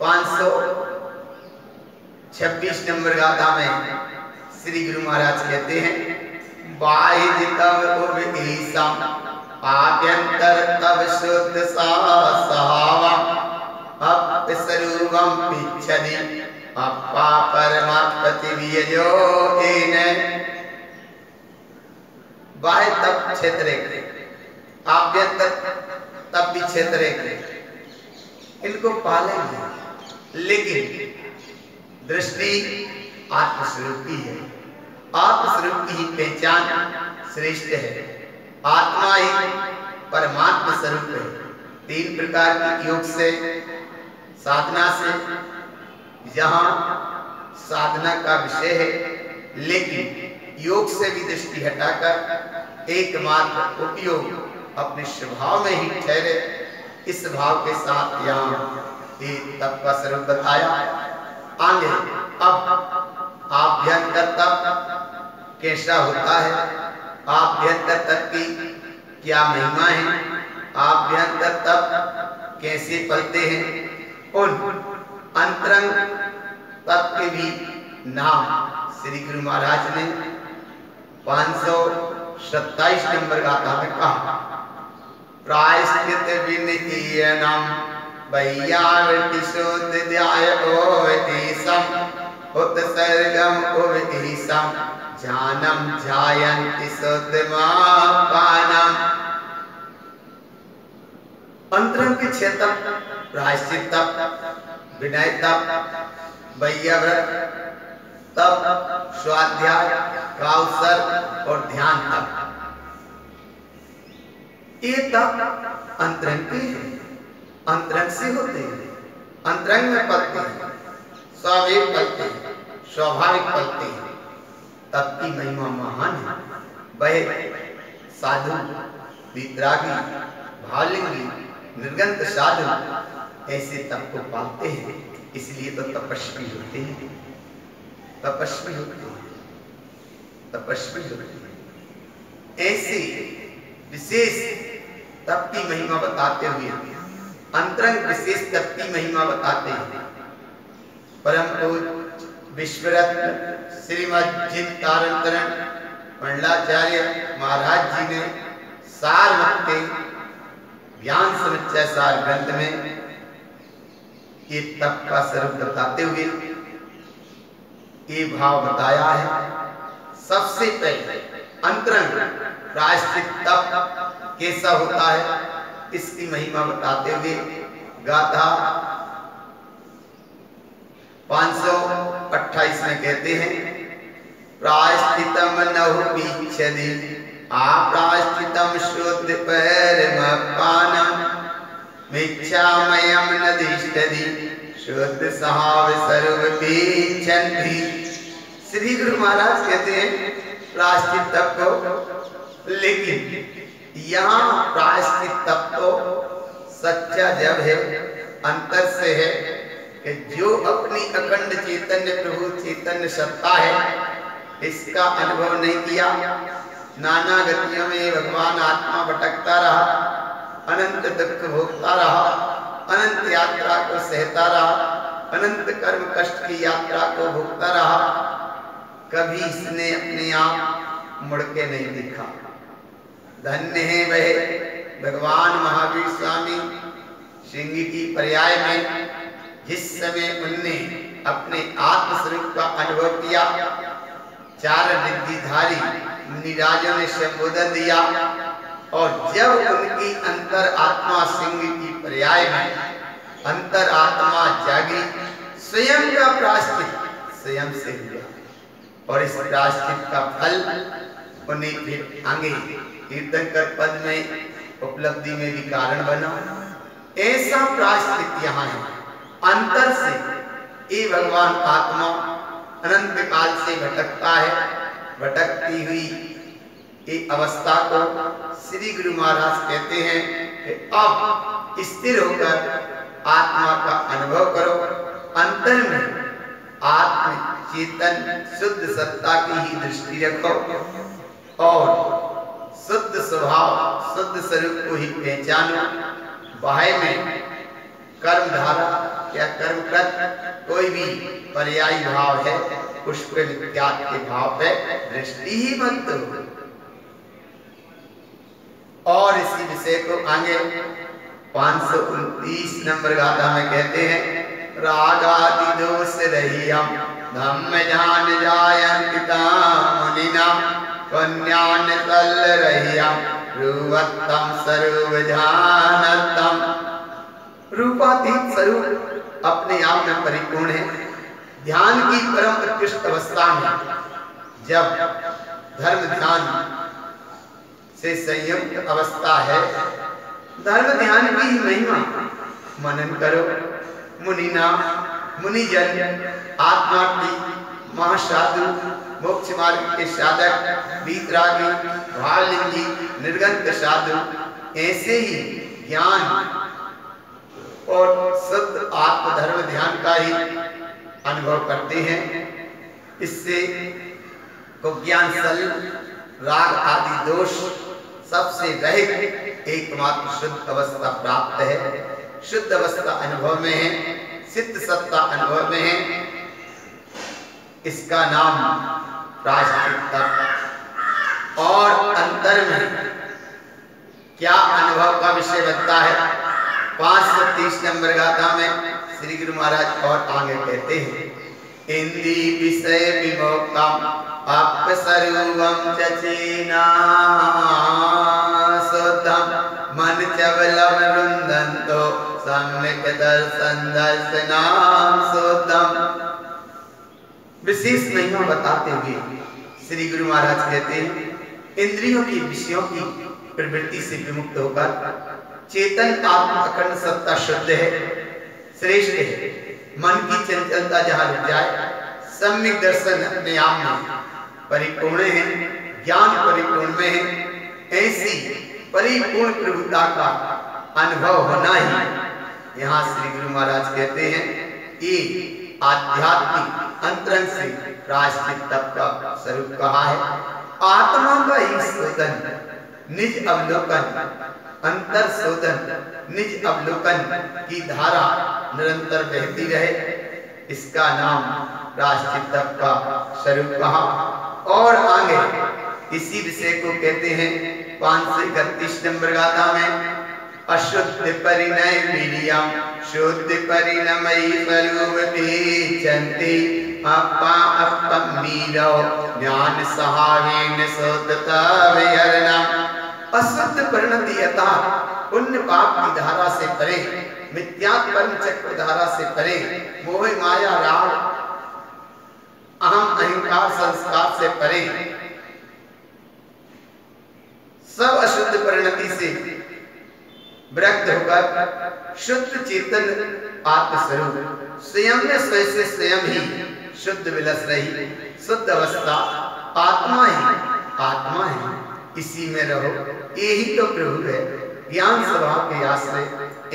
526 नंबर गाथा में श्री गुरु महाराज कहते हैं, बाह्य तव उपदेशम आभ्यंतर तव शुद्ध सहावम, अपस्वरूपम पिच्छति अपा परमात्मति वियजो एने। बाह्य तप 6 तरह के, आभ्यंतर तब भी 6 तरह के, इनको पालेंगे, लेकिन दृष्टि आत्मस्वरूप की है। आत्मस्वरूप की ही पहचान श्रेष्ठ है। आत्मा ही परमात्मा स्वरूप है। 3 प्रकार के योग से साधना से यहाँ साधना का विषय है, लेकिन योग से भी दृष्टि हटाकर एकमात्र उपयोग अपने स्वभाव में ही ठहरे, इस भाव के साथ यहाँ तप का स्वरूप बताया। आगे अब आभ्यंतर तप कैसा होता है, आभ्यंतर तप की क्या महिमा है, आभ्यंतर तप कैसे पलते हैं, उन अंतरंग तप के भी नाम श्री गुरु महाराज ने 527 नंबर गाथा में कहा। प्रायश्चित विनितीयनम वैयावृत्ति शुद्ध ध्याय ओवतीसम उत्सर्गम ओवतीसम ध्यानम ध्यायन्ति शुद्धमापानम। अंतरंग के 6 तप, प्रायश्चित तप, विनय तप, वैयाव्रत तप, स्वाध्याय, काउसर और ध्यान तप। ये तप अंतरंग के हैं, अंतरंग से होते हैं, अंतरंग में पलते हैं, स्वाभाविक पलते हैं, स्वाभाविक पलते हैं। तप की महिमा महान है। वह साधु, वितरागी, भावलिंगी, निर्गंत साधु ऐसे तप को पालते हैं, इसलिए तो तपस्वी होते हैं, तपस्वी होते हैं, तपस्वी होते हैं। ऐसे विशेष तप की महिमा बताते हुए अंतरंग विशेष तप की महिमा बताते हैं। परम पूज्य विश्वरत्न श्रीमद् जिन तारतरण मंडलाचार्य महाराज जी ने सारमत के ज्ञान समुच्चय सार ग्रंथ में ये तप का स्वरूप बताते हुए ये भाव बताया है। सबसे पहले अंतरंग प्रायश्चित तप कैसा होता है, इसकी महिमा बताते हुए गाथा 528 में कहते हैं प्रायश्चितम नहु बीच्छति आप्रायश्चितम शुद्ध परमपानम मिच्छामयम नदिष्टति शुद्ध सहाव सर्व बीच्छन्ति। श्री गुरु महाराज कहते हैं प्रायश्चित तप को, लेकिन यहाँ प्रायश्चित तप तो सच्चा जब है, अंतर से है कि जो अपनी अखंड चैतन्य प्रभु चैतन्य सत्ता है इसका अनुभव नहीं किया, नाना गतियों में भगवान आत्मा भटकता रहा, अनंत दुख भोगता रहा, अनंत यात्रा को सहता रहा, अनंत कर्म कष्ट की यात्रा को भोगता रहा, कभी इसने अपने आप मुड़ के नहीं देखा। धन्य है वह भगवान महावीर स्वामी सिंह की पर्याय में जिस समय उनने अपने आत्मस्वरूप का अनुभव किया, चार रिद्धिधारी मुनिराजों ने संबोधन दिया, और जब उनकी अंतर आत्मा सिंह की पर्याय में अंतर आत्मा जागी, स्वयं का प्रायश्चित स्वयं से हुआ, और इस प्रायश्चित का फल उन्हें फिर आगे तीर्थंकर पद में उपलब्धि में भी कारण बना। ऐसा प्रायश्चित यहाँ है, अंतर से ये भगवान आत्मा अनंत काल से भटकता है, भटकती हुई ये अवस्था को श्री गुरु महाराज कहते हैं कि अब स्थिर होकर आत्मा का अनुभव करो, अंतर में आत्म चेतन शुद्ध सत्ता की ही दृष्टि रखो, और शुद्ध स्वभाव शुद्ध स्वरूप को ही पहचानो। बाह्य में कर्म धारा या कर्मकृत कोई भी पर्यायी भाव है, पुष्प विख्यात के भाव पे दृष्टि ही मत दो। और इसी विषय को आगे 529 नंबर गाथा में कहते हैं रागादि दोष रहियम धम्म जान जायंतिता मुनिना कन्यान तल रहियम रूपत्तम स्वरूप जानतम। रूपातीत स्वरूप अपने आप में परिपूर्ण है। ध्यान की परम उत्कृष्ट अवस्था में जब धर्म ध्यान से संयुक्त अवस्था है, धर्म ध्यान की महिमा मनन करो। मुनिना मुनिजन आत्मार्थी महासाधु मोक्ष मार्ग के साधक वीतरागी भावलिंगी निर्गंत साधु ऐसे ही ज्ञान और शुद्ध आत्मधर्म ध्यान का ही अनुभव करते हैं। इससे को ज्ञान सल राग आदि दोष सबसे रहित एकमात्र शुद्ध अवस्था प्राप्त है। शुद्ध अवस्था अनुभव में है, सिद्ध सत्ता अनुभव में है। इसका नाम प्रायश्चित तप। और अंतर में क्या अनुभव का विषय बनता है? 530 नंबर गाथा में श्री गुरु महाराज और आगे कहते हैं इंद्री विषय विमोक्तम अपसरूपम चचेना सोतम मन चवलम रुंदन्तो सम्यक दर्शन दर्शनाम सोतम। विशेष महिमा बताते हुए श्री गुरु महाराज कहते हैं इंद्रियों की विषयों की प्रवृत्ति से विमुक्त होकर चेतन आत्मा अखंड सत्ता शुद्ध है, श्रेष्ठ है। मन की चंचलता जहाँ रुक जाए, सम्यक दर्शन अपने आप में परिपूर्ण है, ज्ञान परिपूर्ण में है। ऐसी परिपूर्ण प्रभुता का अनुभव होना ही यहाँ श्री गुरु महाराज कहते हैं ये आध्यात्मिक अंतरंग से प्रायश्चित तप का स्वरूप कहा है। आत्मा का ही शोधन निज अवलोकन, अंतर शोधन निज अवलोकन की धारा निरंतर बहती रहे, इसका नाम प्रायश्चित तप का स्वरूप कहा। और आगे इसी विषय को कहते हैं 531 नंबर गाथा में अशुद्ध परिणय वीर्यम शुद्ध परिणमयी स्वरूप विचन्ति अपा अपम मीरो ज्ञान सहावेन शुद्धता विहरणम। अशुद्ध परिणति यथा पुण्य पाप की धारा से परे, मिथ्या कर्म चक्र धारा से परे, मोह माया राग अहम अहंकार संस्कार से परे, सब अशुद्ध परिणति से विरक्त होकर शुद्ध चेतन आत्मस्वरूप स्वयं में स्वयं से स्वयं ही शुद्ध विलस रही शुद्ध अवस्था आत्मा है, इसी में रहो, यही तो प्रभु है। ज्ञान स्वभाव के आश्रय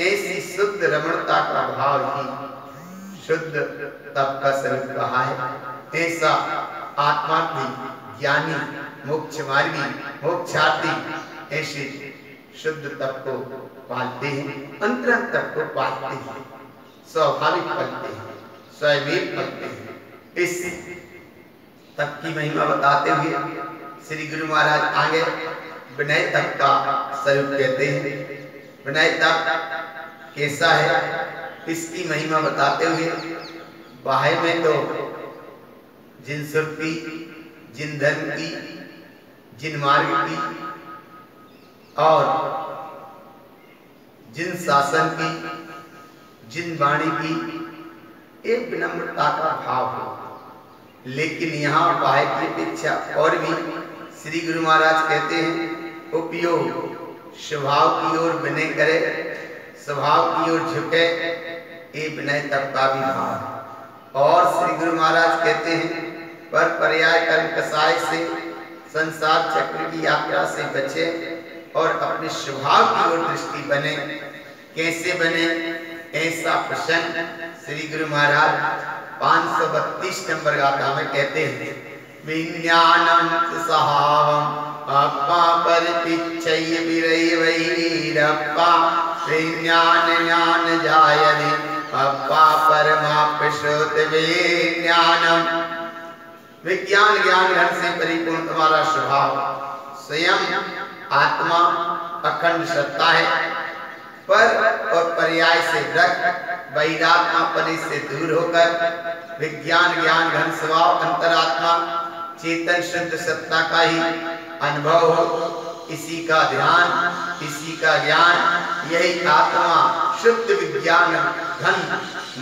ऐसी शुद्ध रमणता का भाव ही शुद्ध तप का स्वरूप कहा है। ऐसा आत्मा की ज्ञानी मोक्ष मार्गी मोक्षार्थी ऐसे शुद्ध तप को पालते हैं, अंतरंग तप को पालते हैं, स्वाभाविक पालते हैं, स्वयं पालते हैं। इस तप की महिमा बताते हुए श्री गुरु महाराज आगे विनय तप का स्वरूप कहते हैं। विनय तप कैसा है इसकी महिमा बताते हुए बाह्य में तो जिन सुर की, जिन धर्म की, जिन मार्ग की और जिन शासन की, जिन वाणी की एक विनम्रता का भाव हो, लेकिन यहाँ बाह्य की अपेक्षा और भी श्री गुरु महाराज कहते हैं उपयोग स्वभाव की ओर विनय करे, स्वभाव की ओर झुके, ये विनय तप का भी भाव है। और श्री गुरु महाराज कहते हैं पर पर्याय कर्म कसाय से संसार चक्र की यात्रा से बचे और अपने स्वभाव की ओर दृष्टि बने। कैसे बने ऐसा प्रश्न श्री गुरु महाराज 532 नंबर गाथा में कहते हैं। विज्ञानं सहावं अप्पा परिपिच्छय विरैवैरप्पा विज्ञान ज्ञान जायते अप्पा परमाप्यशोत विज्ञानम। विज्ञान ज्ञान घन से परिपूर्ण तुम्हारा स्वभाव स्वयं आत्मा अखंड सत्ता है, पर और पर्याय से रक्त वैरात्मापने से दूर होकर विज्ञान ज्ञान घन स्वभाव अंतरात्मा चेतन शुद्ध सत्ता का ही अनुभव हो, इसी का ध्यान, इसी का ज्ञान, यही आत्मा शुद्ध विज्ञान घन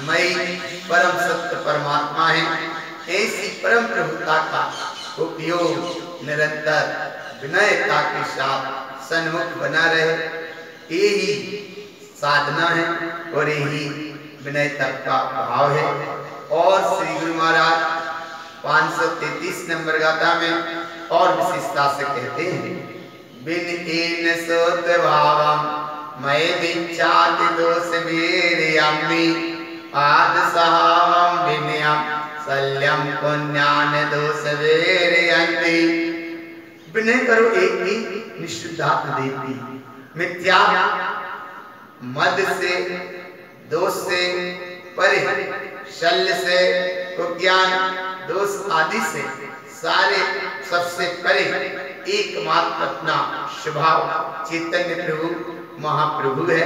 मई परम सत्य परमात्मा है। ऐसी परम प्रभुता का उपयोग निरंतर विनयता के साथ सन्मुख बना रहे, यही साधना है और यही विनय तप का भाव है। और श्री गुरु महाराज 533 नंबर गाथा में और विशेषता से कहते हैं बिन एन सोत भावम मय विचाति दोष वीर्यमि आद सहावम विनयम सल्यम पुण्यान दोष वीर्यन्ति। विनय करो एक ही निष्ठुरात्म देवी, मिथ्या मद से दोष से परे, शल्य से कुज्ञान दोष आदि से सारे सबसे परे एकमात्र अपना स्वभाव चैतन्य प्रभु महाप्रभु है।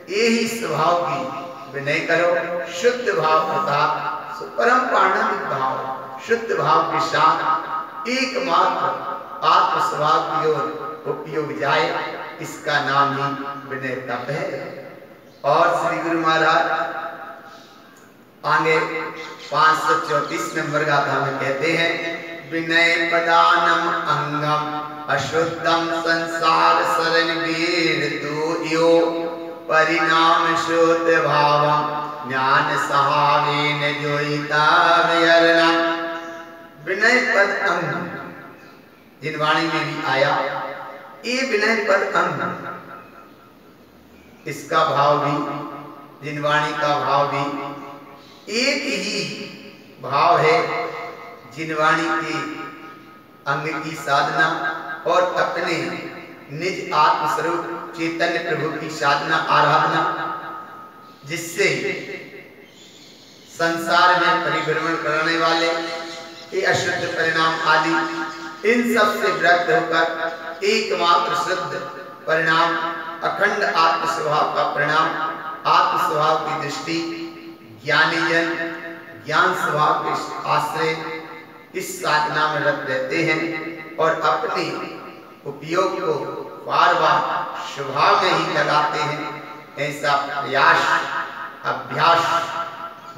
यही स्वभाव की विनय करो, शुद्ध भाव अर्थात परम पारणामिक भाव शुद्ध भाव के साथ एकमात्र आत्म स्वभाव की ओर उपयोग जाए, इसका नाम ही विनय तप है। और श्री गुरु महाराज आगे 534 नंबर गाथा में कहते हैं विनय पदानम अंगम अशुद्धम संसार शरण वीर तू यो परिणाम शुद्ध भावम ज्ञान सहावेन जोईता विहरणम। विनय पद अंग जिन वाणी में भी आया, ये विनय पद अंग, इसका भाव भी जिन वाणी का भाव भी एक ही भाव है। जिनवाणी के अंग की साधना और अपने निज आत्मस्वरूप चैतन्य प्रभु की साधना आराधना, जिससे संसार में परिभ्रमण करने वाले ये अशुद्ध परिणाम आदि इन सब से विरक्त होकर एकमात्र शुद्ध परिणाम अखंड आत्म स्वभाव का परिणाम आत्म स्वभाव की दृष्टि ज्ञानी जन ज्ञान स्वभाव के आश्रय इस साधना में रत रहते हैं और अपने उपयोग को बार बार स्वभाव में ही लगाते हैं। ऐसा प्रयास अभ्यास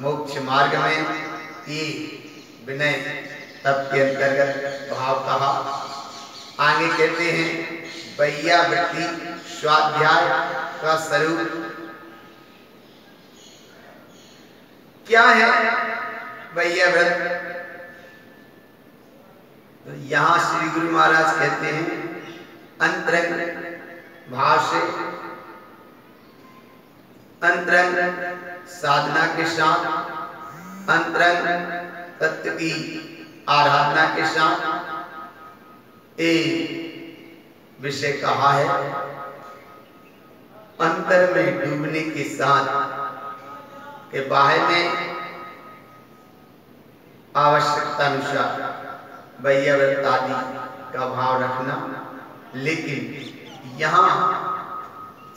मोक्ष मार्ग में ये विनय तप के अंतर्गत भाव कहा। आगे कहते हैं वैयावृत्ति स्वाध्याय का स्वरूप क्या है। वैयाव्रत तो यहां श्री गुरु महाराज कहते हैं अंतरंग भाव से, अंतरंग साधना के साथ, अंतरंग तत्व की आराधना के साथ एक विषय कहा है। अंतर में डूबने के साथ के बाहर में आवश्यकता अनुसार वैयाव्रत आदि का भाव रखना, लेकिन यहाँ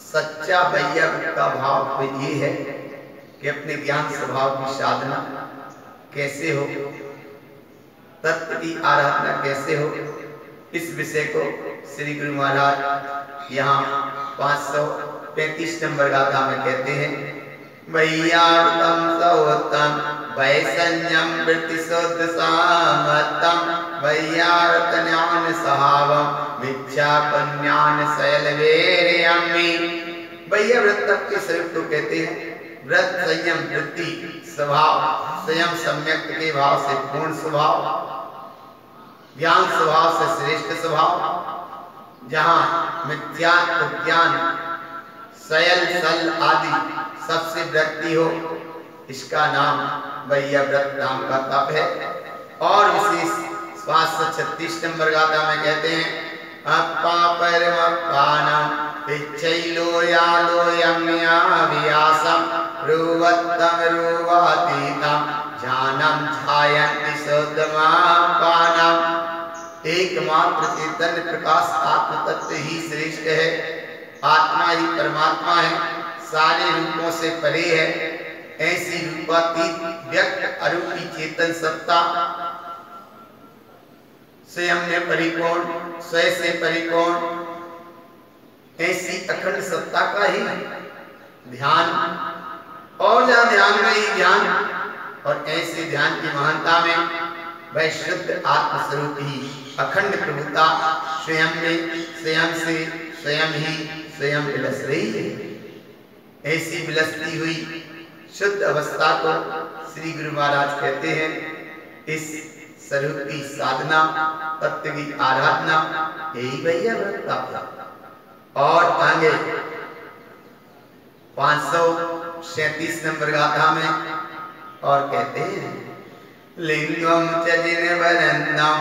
सच्चा वैयाव्रत का भाव तो ये है कि अपने ज्ञान स्वभाव की साधना कैसे हो, तत्व की आराधना कैसे हो, इस विषय को श्री गुरु महाराज यहाँ 535 नंबर गाथा में कहते हैं वैयाव्रतम सहोत्तम वैसंयम वृत्ति शुद्ध सामतम वैयाव्रत ज्ञान सहावम विच्छापन्यान शैलवेर्यमि। वैयाव्रत के स्वरूप को कहते हैं व्रत संयम वृत्ति स्वभाव, संयम सम्यक के भाव से पूर्ण स्वभाव, ज्ञान स्वभाव से श्रेष्ठ स्वभाव, जहाँ मिथ्या ज्ञान शैल सल आदि सबसे वृत्ति हो, इसका नाम वैयाव्रत नाम का तप है। और विशेष 536 नंबर गाथा में कहते हैं अपा परमपानम इच्छैलो यालो यम्या वियासम रूवत्तम रूवातीतम ध्यानम ध्यायन्ति शुद्धमापानम। एकमात्र चैतन्य प्रकाश आत्म तत्व ही श्रेष्ठ है, आत्मा ही परमात्मा है, सारे रूपों से परे है। ऐसी रूपातीत व्यक्त अरूपी चेतन सत्ता स्वयं में परिपूर्ण, स्वयं से परिपूर्ण, ऐसी अखंड सत्ता का ही ध्यान, और जहाँ ध्यान में ही ध्यान, और ऐसे ध्यान की महानता में वह शुद्ध आत्मस्वरूप ही अखंड प्रभुता स्वयं में, स्वयं से, स्वयं ही स्वयं विलस रही है। ऐसी विलसती हुई शुद्ध अवस्था को श्री गुरु महाराज कहते हैं इस स्वरूप की साधना, तत्व की आराधना, यही वैयाव्रत है। और आगे 537 नंबर गाथा में और कहते हैं लिंगम च जिनवरन्नम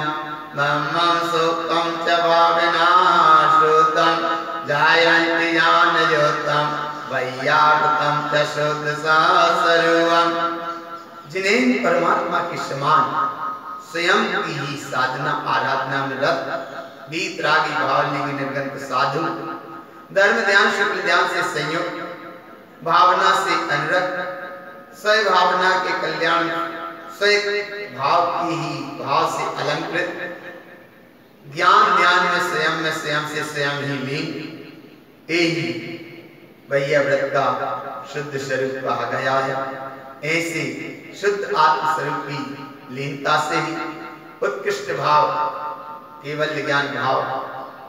ब्रह्मं सूक्तं च भावनाश्रुतं जायन्ति ज्ञानयोक्तं वैयाव्रतं च शुद्ध सर्वं। जिन्हें परमात्मा के समान स्वयं की ही साधना आराधना में रत वीतरागी भाव लिंग निर्गंत साधु, धर्म ध्यान शुक्ल ध्यान से संयुक्त, भावना से अनुरक्त, स्वयं भावना के कल्याण, स्वयं भाव की ही भाव से अलंकृत, ज्ञान ध्यान में स्वयं से स्वयं ही लीन, यही वैयाव्रत का शुद्ध स्वरूप कहा गया है। ऐसे शुद्ध आत्म स्वरूप की लीनता से ही उत्कृष्ट भाव, केवल ज्ञान भाव,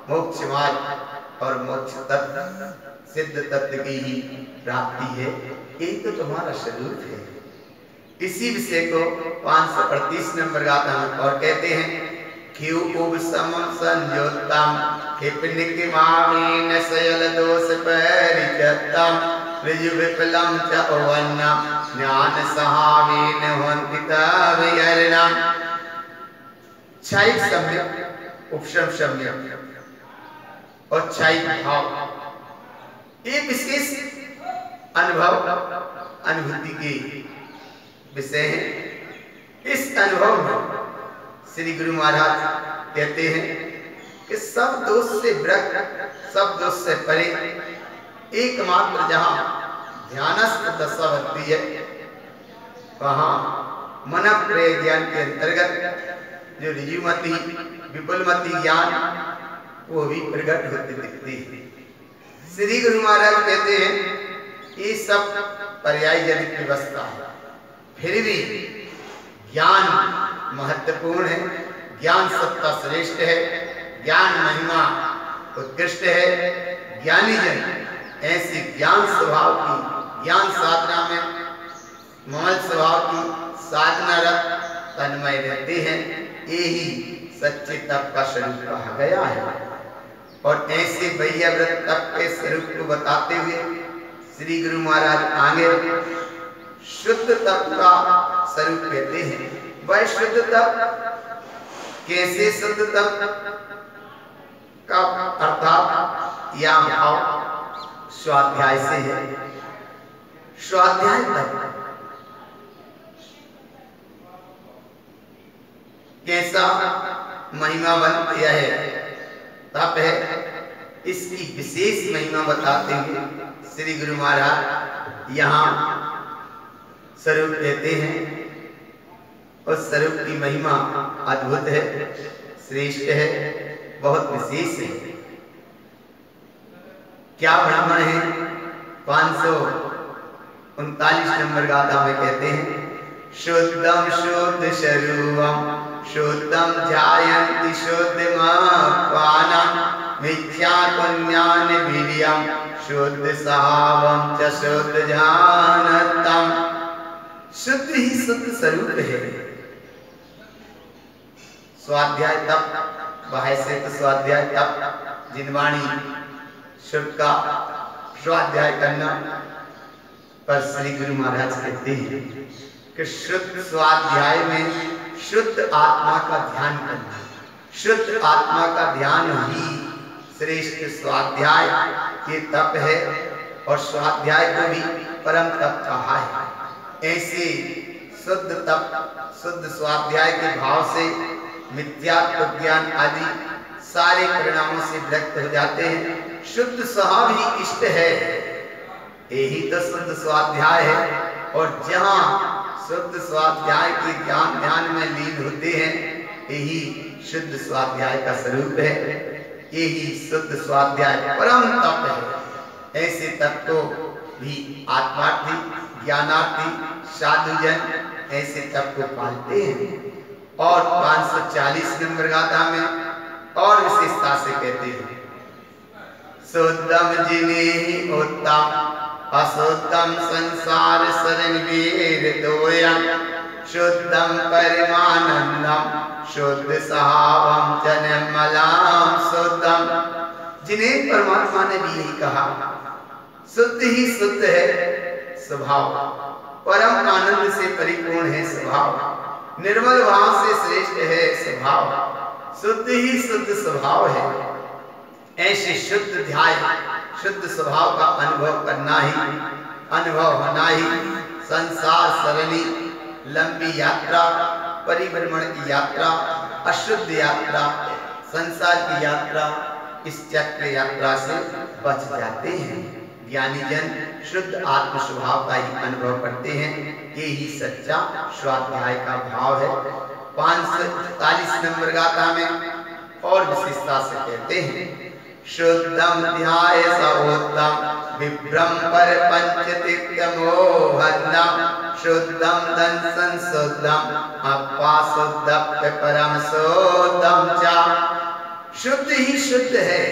मोक्ष मार्ग और मोक्ष तत्व सिद्ध तत्व की ही प्राप्ति है। यही तो तुम्हारा स्वरूप है। इसी विषय को 538 नंबर गाथा में और कहते हैं क्यों उपसमं संयोत्तम क्षिपनिकमावेन शैल दोष परिचत्तम ऋजु विफलम च ओवन्नम ज्ञान सहावेन होन्ति तविहरणम। क्षयिक सम्यक, उपशम सम्यक और क्षयिक भाव, ये विशेष अनुभव अनुभूति के विषय है। इस अनुभव में श्री गुरु महाराज कहते हैं कि सब दोष से विरक्त, सब दोष से परे, एकमात्र जहां ध्यानस्थ दशा बनती है, वहां मन प्रेय ज्ञान के अंतर्गत जो ऋजुमति विपुलमति ज्ञान वो भी प्रकट होते दिखते हैं। श्री गुरु महाराज कहते हैं ये सब पर्याय जनित व्यवस्था है, फिर भी ज्ञान महत्वपूर्ण है, ज्ञान सत्ता श्रेष्ठ है, ज्ञान महिमा उत्कृष्ट है। ज्ञानी जन ऐसी ज्ञान स्वभाव की, ज्ञान साधना में ममल स्वभाव की साधना रत तन्मय रहते हैं। यही सच्चे तप का स्वरूप कहा गया है। और ऐसे वैयव्रत तप के स्वरूप को बताते हुए श्री गुरु महाराज आगे शुद्ध तप का स्वरूप कहते हैं। वह शुद्ध तप कैसे शुद्ध तप का अर्थात या भाव स्वाध्याय से है। स्वाध्याय तप कैसा महिमावंत यह तप है, इसकी विशेष महिमा बताते हुए श्री गुरु महाराज यहाँ स्वरूप कहते हैं। उस स्वरूप की महिमा अद्भुत है, श्रेष्ठ है, बहुत विशेष है। क्या ब्राह्मण है? 539 नंबर गाथा में कहते हैं, शुद्धम शुद्ध स्वरूपम शुद्धम ध्यायन्ति शुद्धमापानं मिथ्या पुण्यान वीर्यं शुद्ध सहावं च शुद्ध जानतम। शुद्ध ही शुद्ध स्वरूप है। स्वाध्याय तप बाह्य से तो स्वाध्याय तप जिनवाणी शुद्ध का स्वाध्याय करना, पर श्री गुरु महाराज कहते हैं कि शुद्ध स्वाध्याय में शुद्ध आत्मा का ध्यान करना, शुद्ध आत्मा का ध्यान ही श्रेष्ठ स्वाध्याय ये तप है। और स्वाध्याय को भी परम तप कहा है। ऐसे शुद्ध तप, शुद्ध स्वाध्याय के भाव से मिथ्यात्व ज्ञान आदि सारे परिणामों से विरक्त हो जाते हैं। शुद्ध स्वभाव ही इष्ट है, यही तो शुद्ध स्वाध्याय है। और जहाँ शुद्ध स्वाध्याय के ज्ञान ध्यान में लीन होते हैं, यही शुद्ध स्वाध्याय का स्वरूप है। यही शुद्ध स्वाध्याय परम तप है। ऐसे तप को भी आत्मार्थी, ज्ञानार्थी, साधुजन ऐसे तप को पालते हैं। और 540 नंबर गाथा में और विशेषता से कहते हैं, शुद्धम जिनेहि उत्तम अशुद्धम संसार शरण वीर दोयम शुद्धम परिमानंदम शुद्ध सहावम च निर्मलाम शुद्धम। जिन्हें परमात्मा ने भी यही कहा, शुद्ध ही शुद्ध है स्वभाव, परम आनंद से परिपूर्ण है स्वभाव, निर्मल भाव से श्रेष्ठ है स्वभाव, शुद्ध ही शुद्ध स्वभाव है। ऐसे शुद्ध ध्यान, शुद्ध स्वभाव का अनुभव करना ही, अनुभव होना ही संसार सरणी लंबी यात्रा, परिभ्रमण की यात्रा, अशुद्ध यात्रा, संसार की यात्रा, इस चक्र यात्रा से बच जाते हैं। ज्ञानी जन शुद्ध आत्म स्वभाव का ही अनुभव करते हैं। ये ही सच्चा स्वाध्याय का भाव है। 540 नंबर गाथा में और विशेषता से कहते हैं, शुद्धम ध्याय सहोत्तम विभ्रम पर पंचतिक्तमोहन्नम शुद्धम दंसन शुद्धम अपा शुद्धप्य परम शुद्धम चा। शुद्ध ही शुद्ध है,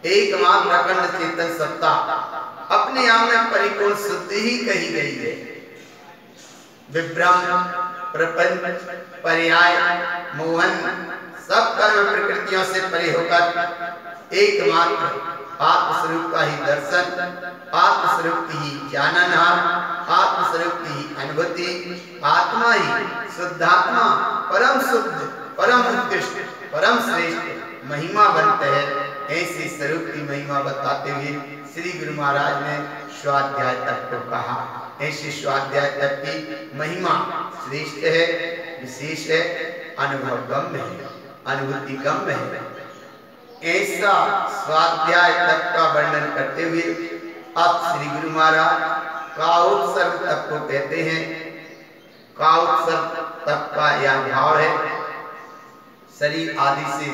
एकमात्र अखंड चेतन सत्ता अपने आप में परिपूर्ण शुद्ध ही कही गई है। विभ्रम, प्रपंच, पर्याय, मोहन सब कर्म प्रकृतियों से परे होकर एकमात्र आत्मस्वरूप का ही दर्शन, आत्मस्वरूप की ही जाननहार, आत्मस्वरूप की ही अनुभूति, आत्मा ही शुद्धात्मा परम शुद्ध, परम उत्कृष्ट, परम श्रेष्ठ महिमावंत है। ऐसे स्वरूप की महिमा बताते हुए श्री गुरु महाराज ने स्वाध्याय तप को कहा। ऐसे स्वाध्याय तप की महिमा श्रेष्ठ है, विशेष है, अनुभव गम्य है, अनुभूति गम्य है। ऐसा स्वाध्याय तप का वर्णन करते हुए अब श्री गुरु महाराज काउत्सर्ग तप को कहते हैं। काउत्सर्ग तप का यह भाव है, शरीर आदि से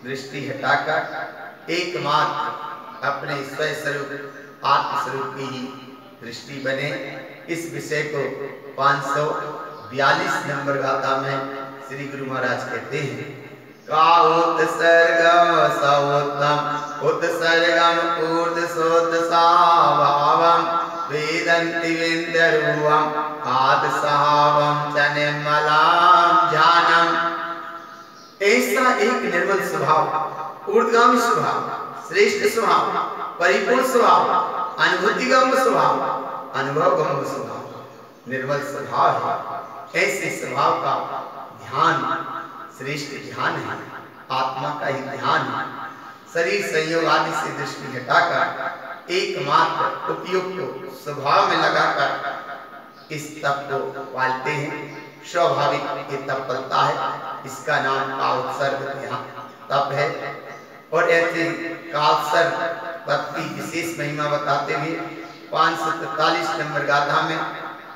दृष्टि हटाकर एकमात्र अपने स्वयं स्वरूप आत्मस्वरूप की ही दृष्टि बने। इस विषय को 542 नंबर गाथा में श्री गुरु महाराज कहते हैं, का उत्सर्गम सवोत्तम उत्सर्गम ऊर्ध्वसोत साभावम वेदन्ति विन्द्यरूपम आदसहावम च निर्मलाम ध्यानम। ऐसा एक निर्मल स्वभाव, ऊर्ध्वगामी स्वभाव, श्रेष्ठ स्वभाव, परिपूर्ण स्वभाव, अनुभूतिगम स्वभाव, अनुभवगम स्वभाव, निर्मल स्वभाव है। ऐसे स्वभाव का ध्यान श्रेष्ठ ध्यान है, आत्मा का ही ध्यान है। शरीर संयोग आदि से दृष्टि हटाकर एकमात्र उपयुक्त स्वभाव में लगाकर इस तप को पालते हैं। स्वाभाविक ये तप फलता है, इसका नाम कालोत्सर्ग तप है। और ऐसे कालोत्सर्ग तप की विशेष महिमा बताते हुए 543 नंबर गाथा में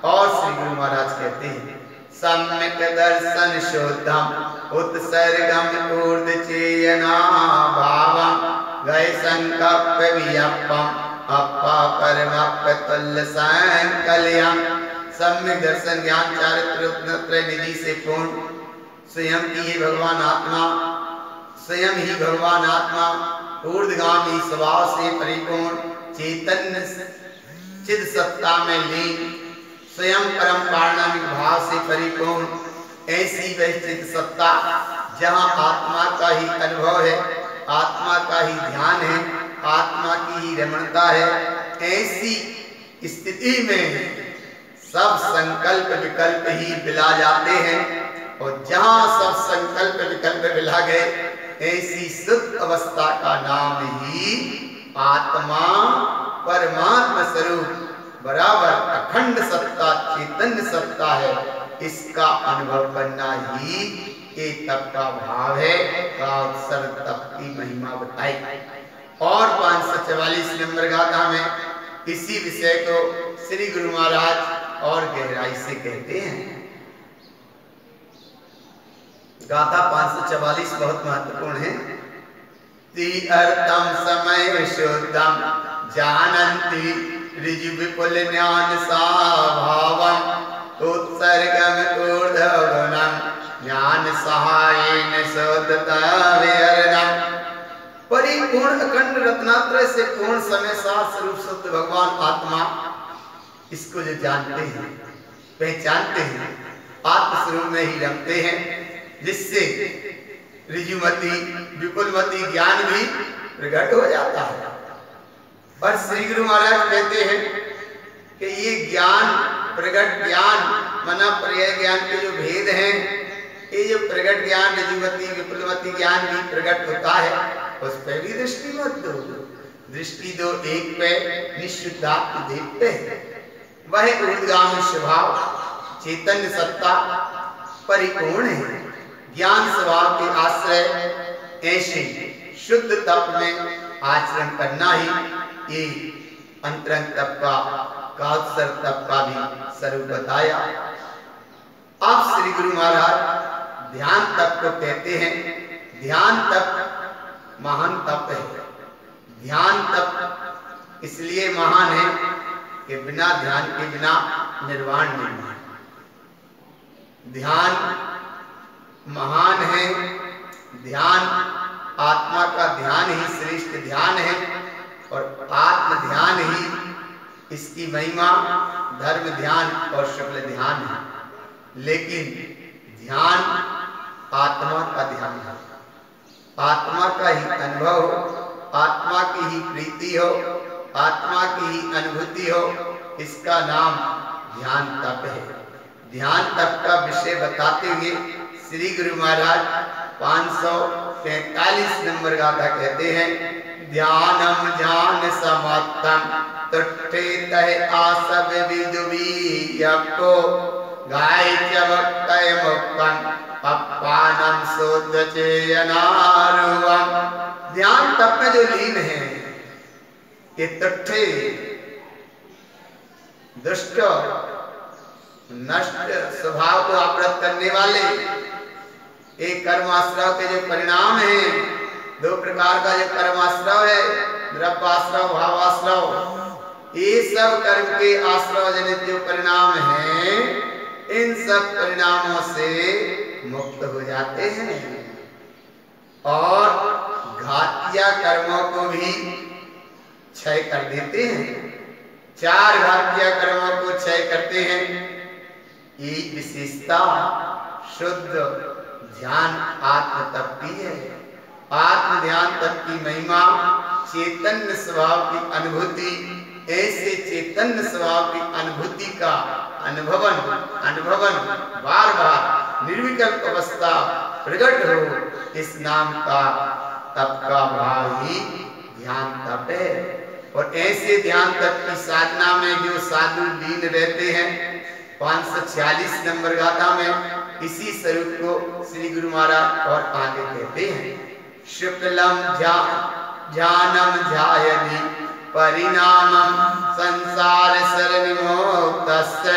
और श्री गुरु महाराज कहते हैं, सम्यक दर्शन शुद्धम उत्सर्गम ऊर्ध्वचेयना भावम गए संकल्प वियप्पम अप्पा परमप्प तुल्य संकल्यम। सम्यक दर्शन ज्ञान चारित्र निधि से पूर्ण स्वयं की ही भगवान आत्मा, स्वयं ही भगवान आत्मा ऊर्ध्वगामी स्वभाव से परिपूर्ण चैतन्य चिद सत्ता में लीन, स्वयं परम पारणामिक भाव से परिपूर्ण ऐसी वह चिद सत्ता जहाँ आत्मा का ही अनुभव है, आत्मा का ही ध्यान है, आत्मा की ही रमणता है। ऐसी स्थिति में सब संकल्प विकल्प ही बिला जाते हैं, और जहाँ सब संकल्प विकल्प बिला गए ऐसी शुद्ध अवस्था का नाम ही आत्मा परमात्मा स्वरूप बराबर अखंड सत्ता चैतन्य सत्ता है। इसका अनुभव करना ही ये तप का भाव है। कालोत्सर्ग तप की महिमा बताई। और 544 नंबर गाथा में इसी विषय को श्री गुरु महाराज और गहराई से कहते हैं। गाथा 544 बहुत महत्वपूर्ण है। तीर्थम समय शुद्धम जानन्ति ऋजु विपुल ज्ञान साभावम उत्सर्गम ऊर्ध्वगुणम ज्ञान सहायेन शुद्धतवेर्णम। परिपूर्ण अखंड रत्नात्रय से पूर्ण समय सार स्वरूप शुद्ध भगवान आत्मा, इसको जो जानते हैं, पहचानते हैं, आत्मस्वरूप में ही रमते हैं, जिससे ऋजुमति विपुलमति ज्ञान भी प्रकट हो जाता है। और श्री गुरु महाराज कहते हैं कि ये ज्ञान प्रकट ज्ञान मना पर्याय ज्ञान के जो भेद हैं, ये जो प्रकट ज्ञान ऋजुमति विपुलमति ज्ञान भी प्रकट होता है, उस पर भी दृष्टि मत दो। दृष्टि दो एक पे, निःशुद्धात्म देव पे। वह ऊर्ध्वगामी स्वभाव चैतन्य सत्ता परिपूर्ण है। ज्ञान स्वभाव के आश्रय ऐसे शुद्ध तप में आचरण करना ही ये अंतरंग तप का कालोत्सर्ग तप का भी स्वरूप बताया। अब श्री गुरु महाराज ध्यान तप को कहते हैं। ध्यान तप महान तप है। ध्यान तप इसलिए महान है कि बिना ध्यान के बिना निर्वाण नहीं। ध्यान महान है। ध्यान आत्मा का ध्यान ही श्रेष्ठ ध्यान है, और आत्म ध्यान ही इसकी महिमा धर्म ध्यान और शुक्ल ध्यान है। लेकिन ध्यान आत्मा का ध्यान है, आत्मा का ही अनुभव हो, आत्मा की ही प्रीति हो, आत्मा की ही अनुभूति हो, इसका नाम ध्यान तप है। ध्यान तप का विषय बताते हुए श्री गुरु महाराज 543 नंबर गाथा कहते हैं, ध्यानम ध्यान समत्तम तुट्ठे तह आसव विदुवीयको गाय चवक्तय मुक्तम अपानम शुद्ध चेयनारुवम। ध्यान तप में जो लीन है, ये तुट्ठे दुष्ट नष्ट स्वभाव को आवृत करने वाले एक कर्माश्रय के जो परिणाम हैं, दो प्रकार का जो कर्माश्रव है, द्रव्याश्रव, भावाश्रव, ये सब कर्म के आश्रव जनित जो परिणाम हैं, इन सब परिणामों से मुक्त हो जाते हैं और घातिया कर्मों को भी क्षय कर देते हैं। 4 घातिया कर्मों को क्षय करते हैं। ये विशेषता शुद्ध ध्यान आत्म तप की है। आत्म ध्यान तप की महिमा चैतन्य स्वभाव की अनुभूति, ऐसे चैतन्य स्वभाव की अनुभूति का अनुभवन बार बार निर्विकल्प अवस्था प्रकट हो, इस नाम का तप का भाव ही ध्यान तप है। और ऐसे ध्यान तप की साधना में जो साधु लीन रहते हैं, 546 नंबर गाथा में इसी स्वरूप को श्री गुरु महाराज और आगे कहते हैं, शुक्लम ध्यानम ध्यायति परिणामम संसार सरनिमोक्तस्य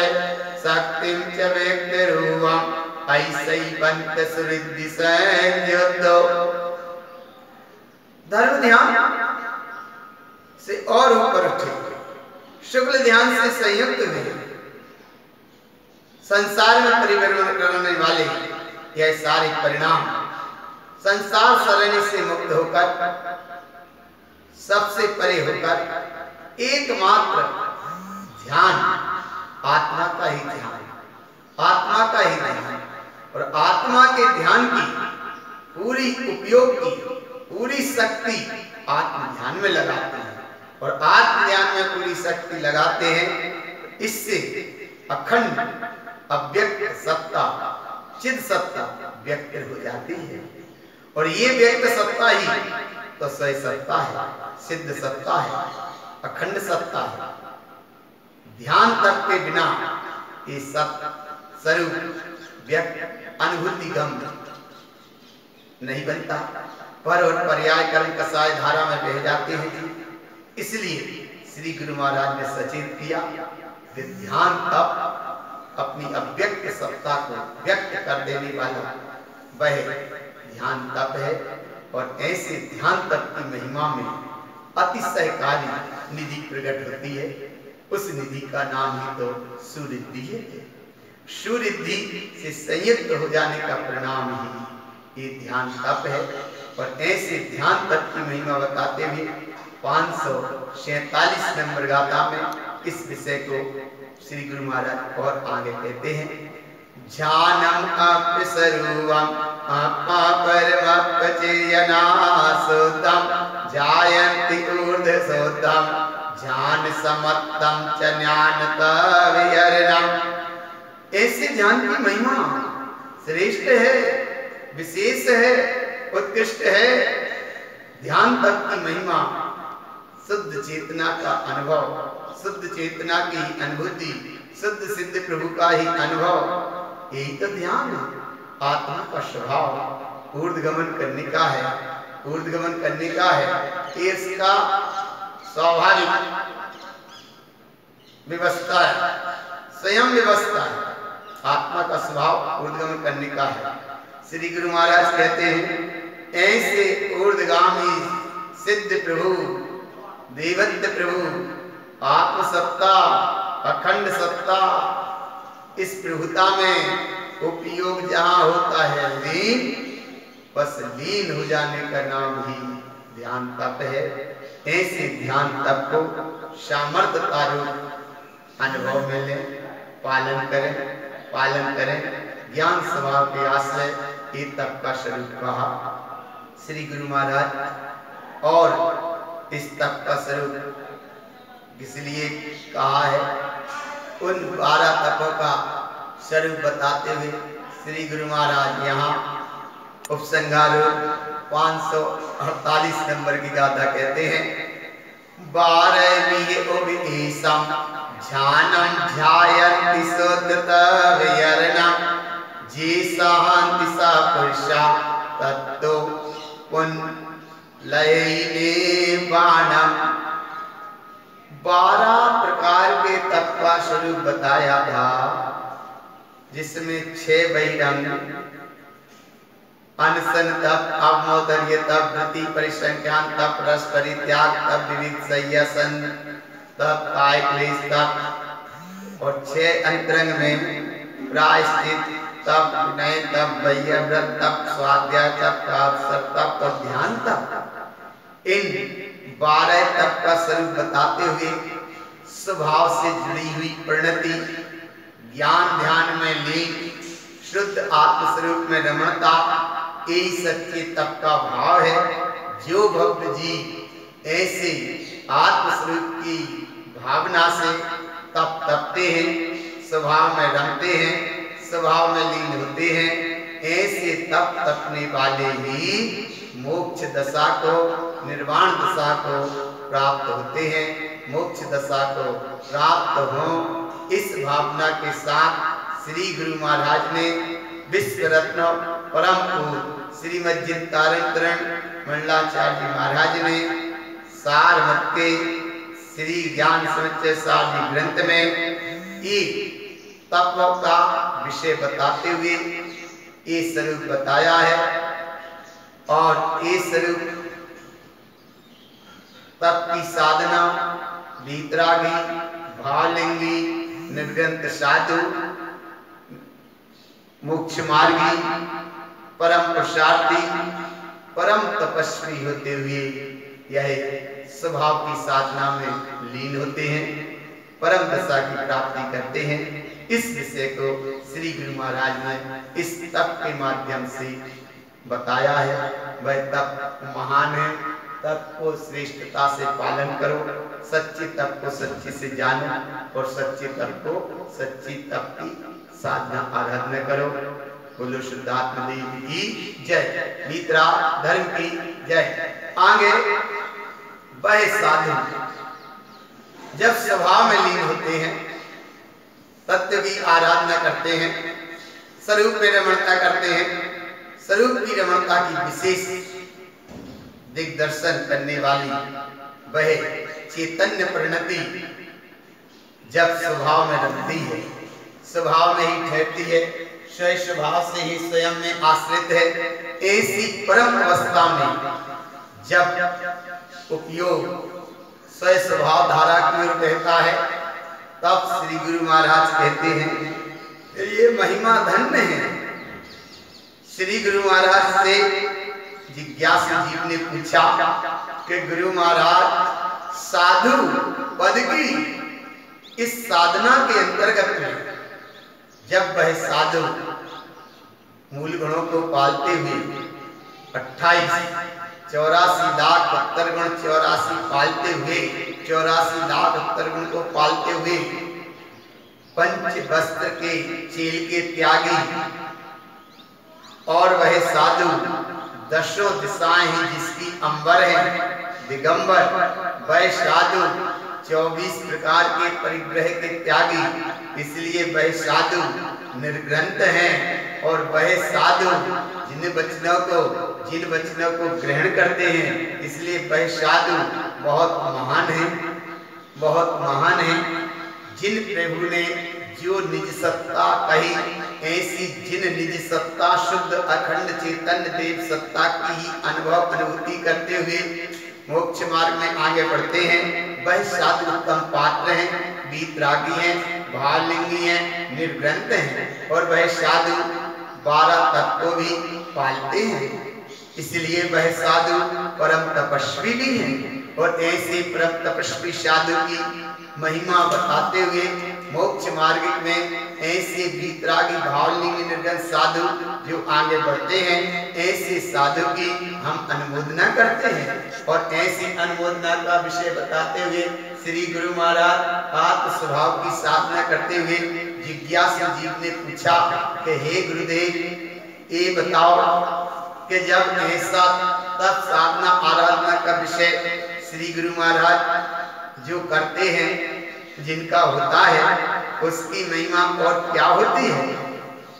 शक्तिं च व्यक्तिरूपम् ऐसैवन्त सुरिद्धि संयुक्तो। धर्म ध्यान से और ऊपर उठे, शुक्ल ध्यान से संयुक्त हुए, संसार में परिवर्तन करने वाले यह सारे परिणाम संसार सरणी से मुक्त होकर, सबसे परे होकर एकमात्र ध्यान, आत्मा का ही ध्यान, आत्मा का ही ध्यान, और आत्मा के ध्यान की पूरी उपयोग की पूरी शक्ति आत्म ध्यान में लगाते हैं। और आत्म ध्यान में पूरी शक्ति लगाते हैं, इससे अखंड अव्यक्त सत्ता, चिद सत्ता व्यक्त हो जाती है। और ये व्यक्त सत्ता ही तो सही सत्ता है, सिद्ध सत्ता है, अखंड सत्ता है। ध्यान तक के बिना ये सत्य स्वरूप व्यक्त अनुभूति गम नहीं बनता, पर और पर्याय कर्म कसाय धारा में बह जाते हैं। इसलिए श्री गुरु महाराज ने सचेत किया कि ध्यान तप अपनी अव्यक्त सत्ता को व्यक्त कर देने वाला वह ध्यान तप है। और ऐसे ध्यान तप की महिमा में अतिशयकारी निधि प्रकट होती है। उस निधि का नाम ही तो सुरिद्धि है। सुरिद्धि से संयुक्त हो जाने का परिणाम ही ये ध्यान तप है। और ऐसे ध्यान तप की महिमा बताते हुए 547 नंबर गाथा में इस विषय को श्री गुरु महाराज और आगे कहते हैं, ध्यानम अपसरूवम अपरमपचेयनासुतम जायन्ति ऊर्ध्वसोतम ध्यान समत्तम च ज्ञानतविहरणम। ऐसे ध्यान की महिमा श्रेष्ठ है, विशेष है, उत्कृष्ट है। ध्यान तक की महिमा शुद्ध चेतना का अनुभव, शुद्ध चेतना की अनुभूति, शुद्ध सिद्ध प्रभु का ही अनुभव, यही तो ध्यान है। आत्मा का स्वभाव ऊर्ध्वगमन करने का है, ऊर्ध्वगमन करने का है। इसका स्वाभाविक व्यवस्था है, स्वयं व्यवस्था है। आत्मा का स्वभाव ऊर्ध्वगमन करने का है। श्री गुरु महाराज कहते हैं, ऐसे ऊर्ध्वगामी सिद्ध प्रभु, देवत्व प्रभु, आत्मसत्ता, अखंड सत्ता, इस प्रभुता में उपयोग जहां होता है लीन, बस लीन हो जाने का नाम ही ध्यान तप है। ऐसे ध्यान तप को सामर्थ्यता रूप अनुभव में लें, पालन करें। ज्ञान स्वभाव के आश्रय ये तप का स्वरूप कहा श्री गुरु महाराज। और इस तप का स्वरूप इसलिए कहा है, उन 12 तपों का स्वरूप बताते हुए श्री गुरु महाराज यहाँ उपसंहार 548 नंबर की गाथा कहते हैं, 12 ध्यानम ध्यायन्ति शुद्धतविहरणम जे शान्ति सा पुरुषा तत्तो पुनलयने बाणम। 12 प्रकार के तप का स्वरूप बताया था, जिसमें 6 बहिरंग, अनशन तप, अवमोदर्य तप, वृत्ति परिसंख्यान तप, रस परित्याग तप, विविध संयसन तप, काय क्लेश तप और 6 अंतरंग में प्रायश्चित तप, विनय तप, वैयव्रत तप, स्वाध्याय तप, अवसर तप और ध्यान तप। इन 12 तप का स्वरूप बताते हुए स्वभाव से जुड़ी हुई परिणति, ज्ञान ध्यान में लीन, शुद्ध आत्मस्वरूप में रमणता, यही सच्चे तप का भाव है। जो भक्त जी ऐसे आत्मस्वरूप की भावना से तप तपते हैं, स्वभाव में रमते हैं, स्वभाव में लीन होते हैं, ऐसे तप तपने वाले ही मोक्ष दशा को, निर्वाण दशा को प्राप्त होते हैं। मोक्ष दशा को प्राप्त हो, इस भावना के साथ श्री गुरु महाराज ने विश्व रत्न परम पूज्य श्रीमद् जिनतारण मंडलाचार्य महाराज ने सारमत के श्री ज्ञान समुच्चय सार ग्रंथ में एक तप का विषय बताते हुए ये स्वरूप बताया है। और ये स्वरूप तप की साधना वीतरागी, भावलिंगी, निर्ग्रंथ साधु, मोक्ष मार्गी, परम पुरुषार्थी, परम तपस्वी होते हुए यह स्वभाव की साधना में लीन होते हैं, परम दशा की प्राप्ति करते हैं। इस विषय को श्री गुरु महाराज ने इस तप के माध्यम से बताया है। वह तप महान है। तप को श्रेष्ठता से पालन करो, सच्चे तप को सच्चे से जानो और सच्चे तप को सच्ची तप की साधना आराधना करो। बोलो शुद्धात्मा देव की जय, मित्रा धर्म की जय। आगे वह साधु जब स्वभाव में लीन होते हैं, तत्व की आराधना करते हैं, स्वरूप में रमणता करते हैं, स्वरूप की रमणता की विशेष दिग्दर्शन करने वाली वह चैतन्य परिणति जब स्वभाव में रमती है, स्वभाव में ही ठहरती है, स्वयं स्वभाव से ही स्वयं में आश्रित है, ऐसी परम अवस्था में जब उपयोग स्वयं स्वभाव धारा की ओर बहता है, तब श्री गुरु महाराज कहते हैं ये महिमा धन्य है। श्री गुरु महाराज से जिज्ञासु जीव ने पूछा कि गुरु महाराज साधु पद की इस साधना के अंतर्गत में जब वह साधु मूल गुणों को पालते हुए 84 लाख 72 गुण 84 पालते हुए 84 लाख 72 गुण को पालते हुए पंच वस्त्र के चेल के त्यागी और वह साधु दशों दिशाएं ही जिसकी अंबर है दिगंबर, वह साधु 24 प्रकार के परिग्रह के त्यागी, इसलिए वह साधु निर्ग्रंथ हैं। और वह साधु जिन वचनों को ग्रहण करते हैं, इसलिए वह साधु बहुत महान है, बहुत महान है। जिन प्रभु ने जो निज सत्ता कही, ऐसी जिन निज सत्ता शुद्ध अखंड चैतन्य देव सत्ता की ही अनुभूति करते हुए मोक्ष मार्ग में आगे बढ़ते हैं, वह साधु उत्तम पात्र हैं, वीतरागी हैं, भावलिंगी हैं, निर्ग्रंथ हैं। और वह साधु 12 तत्व को भी पालते हैं, इसलिए वह साधु परम तपस्वी भी हैं। और ऐसे परम तपस्वी साधु की महिमा बताते हुए मोक्ष मार्ग में ऐसे वीतरागी भावलिंगी निर्गत साधु जो आगे बढ़ते हैं, ऐसे साधु की हम अनुमोदना करते हैं। और ऐसी अनुमोदना का विषय बताते हुए श्री गुरु महाराज आत्म स्वभाव की साधना करते हुए जिज्ञासु जीव ने पूछा कि हे गुरुदेव, ये बताओ कि जब ऐसा तब साधना आराधना का विषय श्री गुरु महाराज जो करते हैं, जिनका होता है, उसकी महिमा और क्या होती है।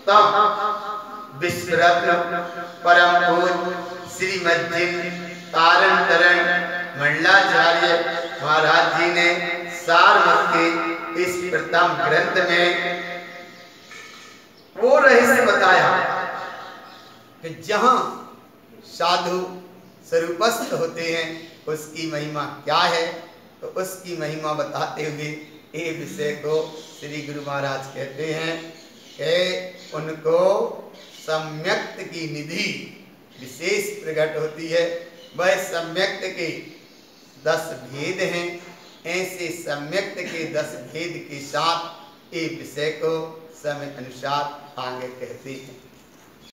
तब विश्वरत्न परम पूज्य श्रीमद् जिनतारण मंडलाचार्य महाराज जी ने सारमत के इस प्रथम ग्रंथ में वो रहस्य बताया कि जहाँ साधु स्वरूपस्थ होते हैं उसकी महिमा क्या है, तो उसकी महिमा बताते हुए ये विषय को श्री गुरु महाराज कहते हैं कि उनको सम्यक्त की निधि विशेष प्रकट होती है। वह सम्यक्त के 10 भेद हैं। ऐसे सम्यक्त के 10 भेद के साथ ये विषय को समय अनुसार आगे कहते हैं।